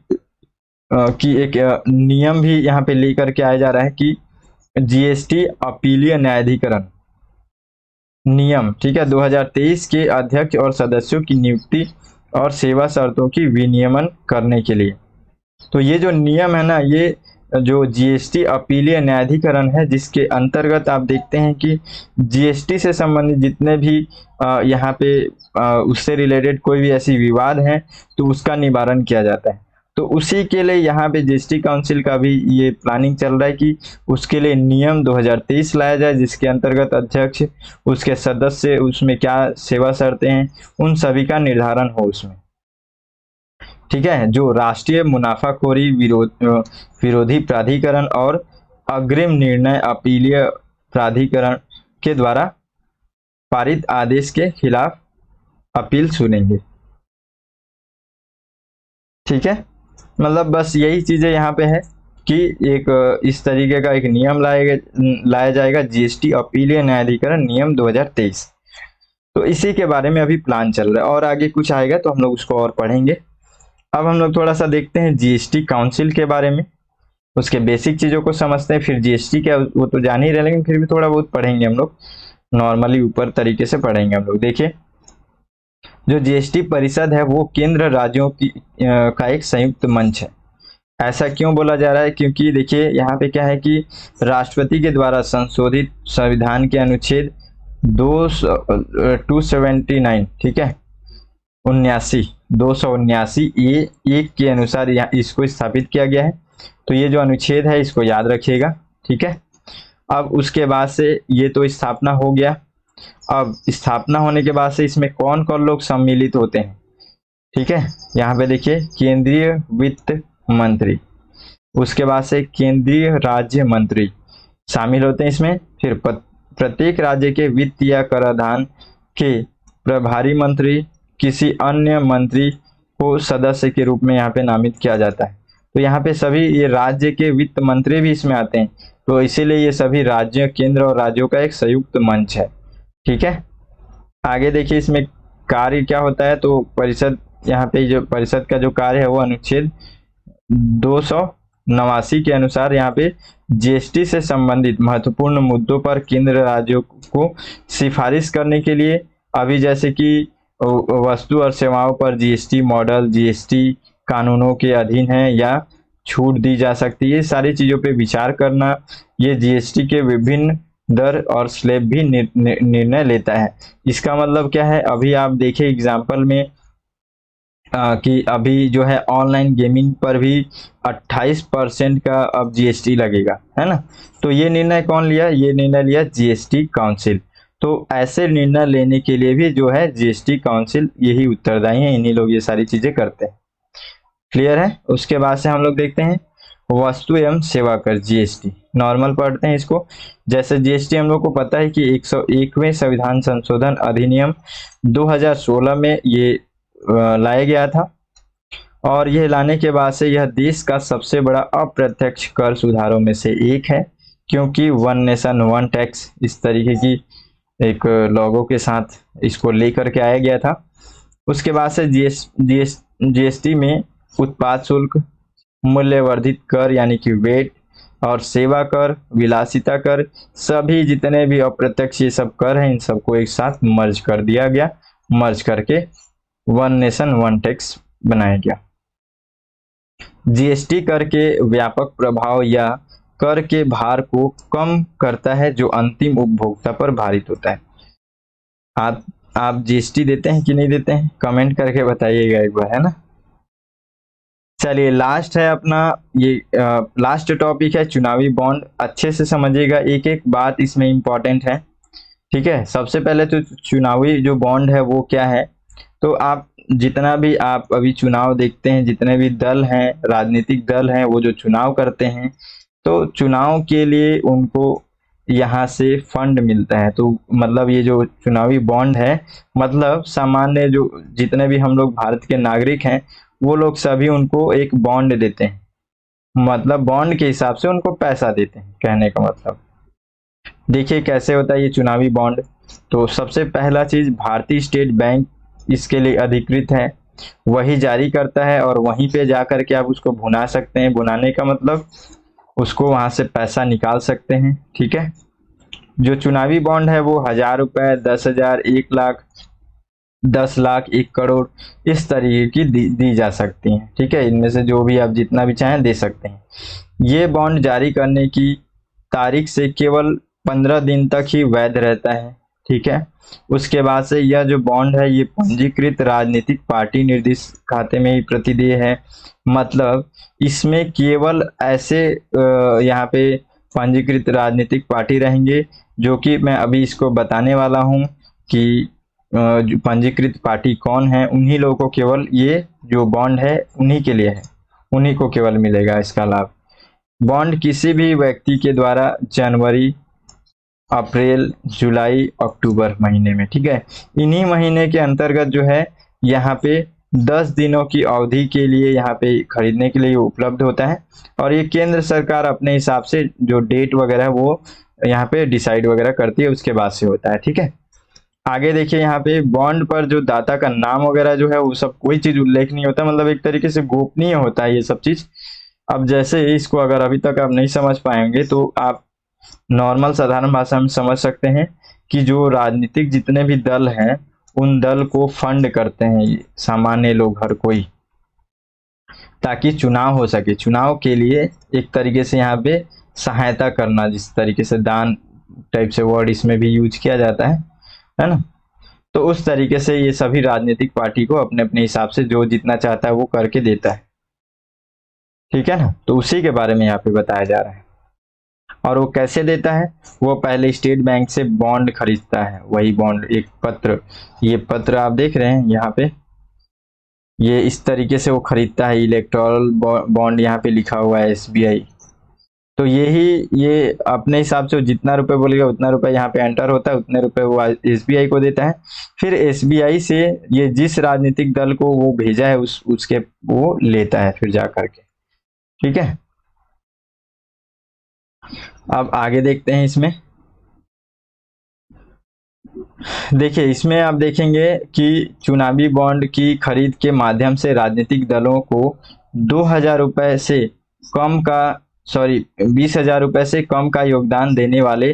[SPEAKER 1] की एक नियम भी यहाँ पे लेकर के आया जा रहा है कि जीएसटी अपीलीय न्यायाधिकरण, नियम, ठीक है, 2023 के अध्यक्ष और सदस्यों की नियुक्ति और सेवा शर्तों की विनियमन करने के लिए। तो ये जो नियम है ना, ये जो जीएसटी अपीलीय न्यायाधिकरण है, जिसके अंतर्गत आप देखते हैं कि जीएसटी से संबंधित जितने भी यहाँ पे उससे रिलेटेड कोई भी ऐसी विवाद है तो उसका निवारण किया जाता है। तो उसी के लिए यहाँ पे जीएसटी काउंसिल का भी ये प्लानिंग चल रहा है कि उसके लिए नियम 2023 लाया जाए, जिसके अंतर्गत अध्यक्ष, उसके सदस्य, उसमें क्या सेवा शर्तें हैं, उन सभी का निर्धारण हो उसमें। ठीक है, जो राष्ट्रीय मुनाफाखोरी विरोधी प्राधिकरण और अग्रिम निर्णय अपीलीय प्राधिकरण के द्वारा पारित आदेश के खिलाफ अपील सुनेंगे। ठीक है, मतलब बस यही चीजें यहाँ पे है कि एक इस तरीके का एक नियम लाया जाएगा, जीएसटी अपीलीय न्यायाधिकरण नियम 2023। तो इसी के बारे में अभी प्लान चल रहा है, और आगे कुछ आएगा तो हम लोग उसको और पढ़ेंगे। अब हम लोग थोड़ा सा देखते हैं जीएसटी काउंसिल के बारे में, उसके बेसिक चीजों को समझते हैं। फिर जीएसटी क्या, वो तो जान ही रहे, लेकिन फिर भी थोड़ा बहुत पढ़ेंगे हम लोग, नॉर्मली ऊपर तरीके से पढ़ेंगे हम लोग। देखिए, जो जीएसटी परिषद है वो केंद्र राज्यों की का एक संयुक्त मंच है। ऐसा क्यों बोला जा रहा है? क्योंकि देखिए यहाँ पे क्या है कि राष्ट्रपति के द्वारा संशोधित संविधान के अनुच्छेद 279, ठीक है, 279 ये एक के अनुसार यहाँ इसको स्थापित किया गया है। तो ये जो अनुच्छेद है इसको याद रखिएगा, ठीक है। अब उसके बाद से ये तो स्थापना हो गया। अब स्थापना होने के बाद से इसमें कौन कौन लोग सम्मिलित होते हैं? ठीक है, यहाँ पे देखिए, केंद्रीय वित्त मंत्री, उसके बाद से केंद्रीय राज्य मंत्री शामिल होते हैं इसमें। फिर प्रत्येक राज्य के वित्त या कराधान के प्रभारी मंत्री, किसी अन्य मंत्री को सदस्य के रूप में यहाँ पे नामित किया जाता है। तो यहाँ पे सभी ये राज्य के वित्त मंत्री भी इसमें आते हैं, तो इसीलिए ये सभी राज्य, केंद्र और राज्यों का एक संयुक्त मंच है। ठीक है, आगे देखिए इसमें कार्य क्या होता है। तो परिषद, यहाँ पे जो परिषद का जो कार्य है वो अनुच्छेद 289 के अनुसार यहाँ पे जीएसटी से संबंधित महत्वपूर्ण मुद्दों पर केंद्र राज्यों को सिफारिश करने के लिए, अभी जैसे कि वस्तु और सेवाओं पर जीएसटी मॉडल जीएसटी कानूनों के अधीन है या छूट दी जा सकती है, सारी चीजों पे विचार करना, ये जीएसटी के विभिन्न दर और स्लैब भी निर्णय लेता है। इसका मतलब क्या है? अभी आप देखिए एग्जाम्पल में कि अभी जो है ऑनलाइन गेमिंग पर भी 28% का अब जीएसटी लगेगा, है ना। तो ये निर्णय कौन लिया? ये निर्णय लिया जीएसटी काउंसिल। तो ऐसे निर्णय लेने के लिए भी जो है जीएसटी काउंसिल यही उत्तरदायी है, इन्हीं लोग ये सारी चीजें करते हैं। क्लियर है? उसके बाद से हम लोग देखते हैं वस्तु एवं सेवा कर, जीएसटी। नॉर्मल पढ़ते हैं इसको। जैसे जीएसटी हम लोग को पता है कि 101वें संविधान संशोधन अधिनियम 2016 में ये लाया गया था, और यह लाने के बाद से यह देश का सबसे बड़ा अप्रत्यक्ष कर सुधारों में से एक है, क्योंकि वन नेशन वन टैक्स इस तरीके की एक लोगों के साथ इसको लेकर के आया गया था। उसके बाद से जीएसटी में उत्पाद शुल्क, मूल्यवर्धित कर यानी कि वेट, और सेवा कर, विलासिता कर, सभी जितने भी अप्रत्यक्ष ये सब कर हैं इन सबको एक साथ मर्ज कर दिया गया। मर्ज करके वन नेशन वन टैक्स बनाया गया। जीएसटी कर के व्यापक प्रभाव या कर के भार को कम करता है जो अंतिम उपभोक्ता पर भारित होता है। आप जीएसटी देते हैं कि नहीं देते हैं? कमेंट करके बताइएगा एक बार, है ना। चलिए, लास्ट है अपना ये लास्ट टॉपिक है चुनावी बॉन्ड। अच्छे से समझिएगा, एक एक बात इसमें इंपॉर्टेंट है। ठीक है, सबसे पहले तो चुनावी जो बॉन्ड है वो क्या है। तो आप जितना भी आप अभी चुनाव देखते हैं, जितने भी दल हैं, राजनीतिक दल हैं, वो जो चुनाव करते हैं, तो चुनाव के लिए उनको यहाँ से फंड मिलता है। तो मतलब ये जो चुनावी बॉन्ड है, मतलब सामान्य जो जितने भी हम लोग भारत के नागरिक हैं वो लोग सभी उनको एक बॉन्ड देते हैं, मतलब बॉन्ड के हिसाब से उनको पैसा देते हैं, कहने का मतलब। देखिए कैसे होता है ये चुनावी बॉन्ड। तो सबसे पहला चीज, भारतीय स्टेट बैंक इसके लिए अधिकृत है, वही जारी करता है, और वहीं पे जाकर के आप उसको भुना सकते हैं। भुनाने का मतलब उसको वहां से पैसा निकाल सकते हैं। ठीक है, जो चुनावी बॉन्ड है वो 1,000 रुपए, 10,000, 1 लाख, 10 लाख, 1 करोड़ इस तरीके की दी जा सकती हैं। ठीक है, इनमें से जो भी आप जितना भी चाहें दे सकते हैं। ये बॉन्ड जारी करने की तारीख से केवल 15 दिन तक ही वैध रहता है। ठीक है, उसके बाद से यह जो बॉन्ड है ये पंजीकृत राजनीतिक पार्टी निर्दिष्ट खाते में ही प्रतिदेय है। मतलब इसमें केवल ऐसे यहाँ पे पंजीकृत राजनीतिक पार्टी रहेंगे, जो कि मैं अभी इसको बताने वाला हूँ कि जो पंजीकृत पार्टी कौन है, उन्हीं लोगों को केवल ये जो बॉन्ड है उन्हीं के लिए है, उन्हीं को केवल मिलेगा इसका लाभ। बॉन्ड किसी भी व्यक्ति के द्वारा जनवरी, अप्रैल, जुलाई, अक्टूबर महीने में, ठीक है, इन्हीं महीने के अंतर्गत जो है यहाँ पे 10 दिनों की अवधि के लिए यहाँ पे खरीदने के लिए उपलब्ध होता है। और ये केंद्र सरकार अपने हिसाब से जो डेट वगैरह है वो यहाँ पे डिसाइड वगैरह करती है, उसके बाद से होता है। ठीक है, आगे देखिए यहाँ पे बॉन्ड पर जो दाता का नाम वगैरह जो है वो सब कोई चीज उल्लेख नहीं होता, मतलब एक तरीके से गोपनीय होता है ये सब चीज। अब जैसे इसको अगर अभी तक आप नहीं समझ पाएंगे तो आप नॉर्मल साधारण भाषा में समझ सकते हैं कि जो राजनीतिक जितने भी दल हैं उन दल को फंड करते हैं सामान्य लोग, हर कोई, ताकि चुनाव हो सके। चुनाव के लिए एक तरीके से यहाँ पे सहायता करना, जिस तरीके से दान टाइप से वर्ड इसमें भी यूज किया जाता है ना। तो उस तरीके से ये सभी राजनीतिक पार्टी को अपने अपने हिसाब से जो जितना चाहता है वो करके देता है। ठीक है ना, तो उसी के बारे में यहाँ पे बताया जा रहा है। और वो कैसे देता है, वो पहले स्टेट बैंक से बॉन्ड खरीदता है, वही बॉन्ड, एक पत्र, ये पत्र आप देख रहे हैं यहाँ पे, ये इस तरीके से वो खरीदता है। इलेक्टोरल बॉन्ड यहाँ पे लिखा हुआ है SBI। तो ये अपने हिसाब से जितना रुपए बोलेगा उतना रुपए यहाँ पे एंटर होता है, उतने रुपए वो SBI को देता है। फिर SBI से ये जिस राजनीतिक दल को वो भेजा है उसके वो लेता है फिर जा करके। ठीक है, अब आगे देखते हैं इसमें। देखिए इसमें आप देखेंगे कि चुनावी बॉन्ड की खरीद के माध्यम से राजनीतिक दलों को 2,000 रुपए से कम का 20,000 रुपए से कम का योगदान देने वाले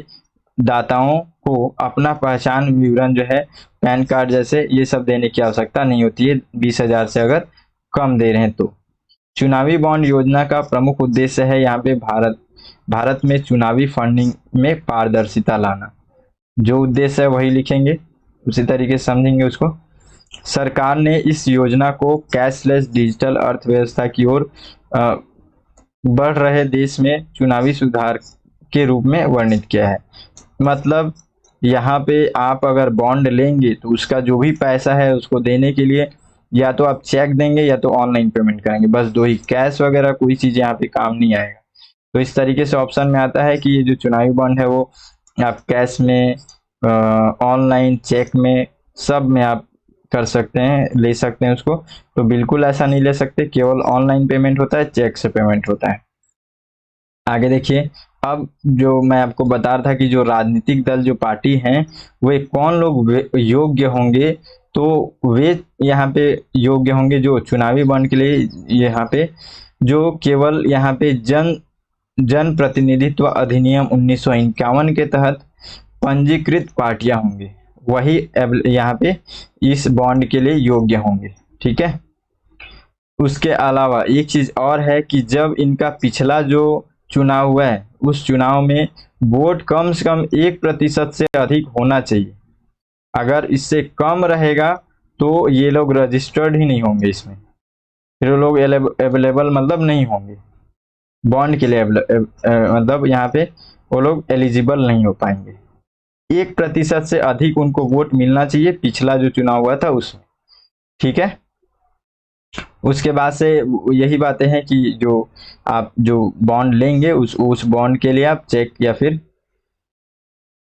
[SPEAKER 1] दाताओं को अपना पहचान विवरण जो है, पैन कार्ड जैसे ये सब देने की आवश्यकता नहीं होती है 20,000 से अगर कम दे रहे हैं तो। चुनावी बॉन्ड योजना का प्रमुख उद्देश्य है यहाँ पे भारत में चुनावी फंडिंग में पारदर्शिता लाना। जो उद्देश्य है वही लिखेंगे, उसी तरीके से समझेंगे उसको। सरकार ने इस योजना को कैशलेस डिजिटल अर्थव्यवस्था की ओर बढ़ रहे देश में चुनावी सुधार के रूप में वर्णित किया है। मतलब यहाँ पे आप अगर बॉन्ड लेंगे तो उसका जो भी पैसा है उसको देने के लिए या तो आप चेक देंगे या तो ऑनलाइन पेमेंट करेंगे, बस दो ही, कैश वगैरह कोई चीज यहाँ पे काम नहीं आएगा। तो इस तरीके से ऑप्शन में आता है कि ये जो चुनावी बॉन्ड है वो आप कैश में, ऑनलाइन, चेक में, सब में आप कर सकते हैं, ले सकते हैं उसको। तो बिल्कुल ऐसा नहीं ले सकते, केवल ऑनलाइन पेमेंट होता है, चेक से पेमेंट होता है। आगे देखिए, अब जो मैं आपको बता रहा था कि जो राजनीतिक दल, जो पार्टी हैं, वे कौन लोग योग्य होंगे, तो वे यहाँ पे योग्य होंगे जो चुनावी बॉन्ड के लिए यहाँ पे जो केवल यहाँ पे जन प्रतिनिधित्व अधिनियम 1951 के तहत पंजीकृत पार्टियां होंगे, वही यहाँ पे इस बॉन्ड के लिए योग्य होंगे। ठीक है, उसके अलावा एक चीज और है कि जब इनका पिछला जो चुनाव हुआ है उस चुनाव में वोट कम से कम 1% से अधिक होना चाहिए। अगर इससे कम रहेगा तो ये लोग रजिस्टर्ड ही नहीं होंगे इसमें, फिर वो लोग अवेलेबल मतलब नहीं होंगे बॉन्ड के लिए, मतलब यहाँ पे वो लोग एलिजिबल नहीं हो पाएंगे। 1% से अधिक उनको वोट मिलना चाहिए पिछला जो चुनाव हुआ था उसमें। ठीक है, उसके बाद से यही बातें हैं कि जो आप जो बॉन्ड लेंगे उस बॉन्ड के लिए आप चेक या फिर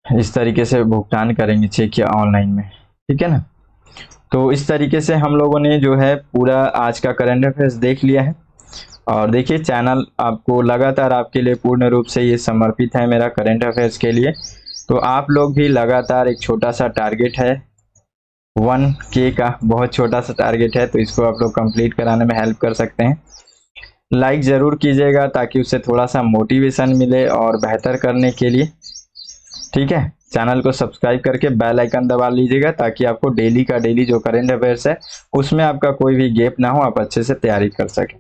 [SPEAKER 1] इस तरीके से भुगतान करेंगे, चेक या ऑनलाइन में। ठीक है ना, तो इस तरीके से हम लोगों ने जो है पूरा आज का करंट अफेयर्स देख लिया है। और देखिए चैनल आपको लगातार आपके लिए पूर्ण रूप से ये समर्पित है मेरा करंट अफेयर्स के लिए। तो आप लोग भी लगातार, एक छोटा सा टारगेट है 1K का, बहुत छोटा सा टारगेट है, तो इसको आप लोग कंप्लीट कराने में हेल्प कर सकते हैं। लाइक ज़रूर कीजिएगा ताकि उससे थोड़ा सा मोटिवेशन मिले और बेहतर करने के लिए। ठीक है, चैनल को सब्सक्राइब करके बेल आइकन दबा लीजिएगा ताकि आपको डेली का डेली जो करंट अफेयर्स है उसमें आपका कोई भी गैप ना हो, आप अच्छे से तैयारी कर सकें।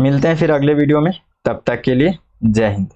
[SPEAKER 1] मिलते हैं फिर अगले वीडियो में, तब तक के लिए जय हिंद।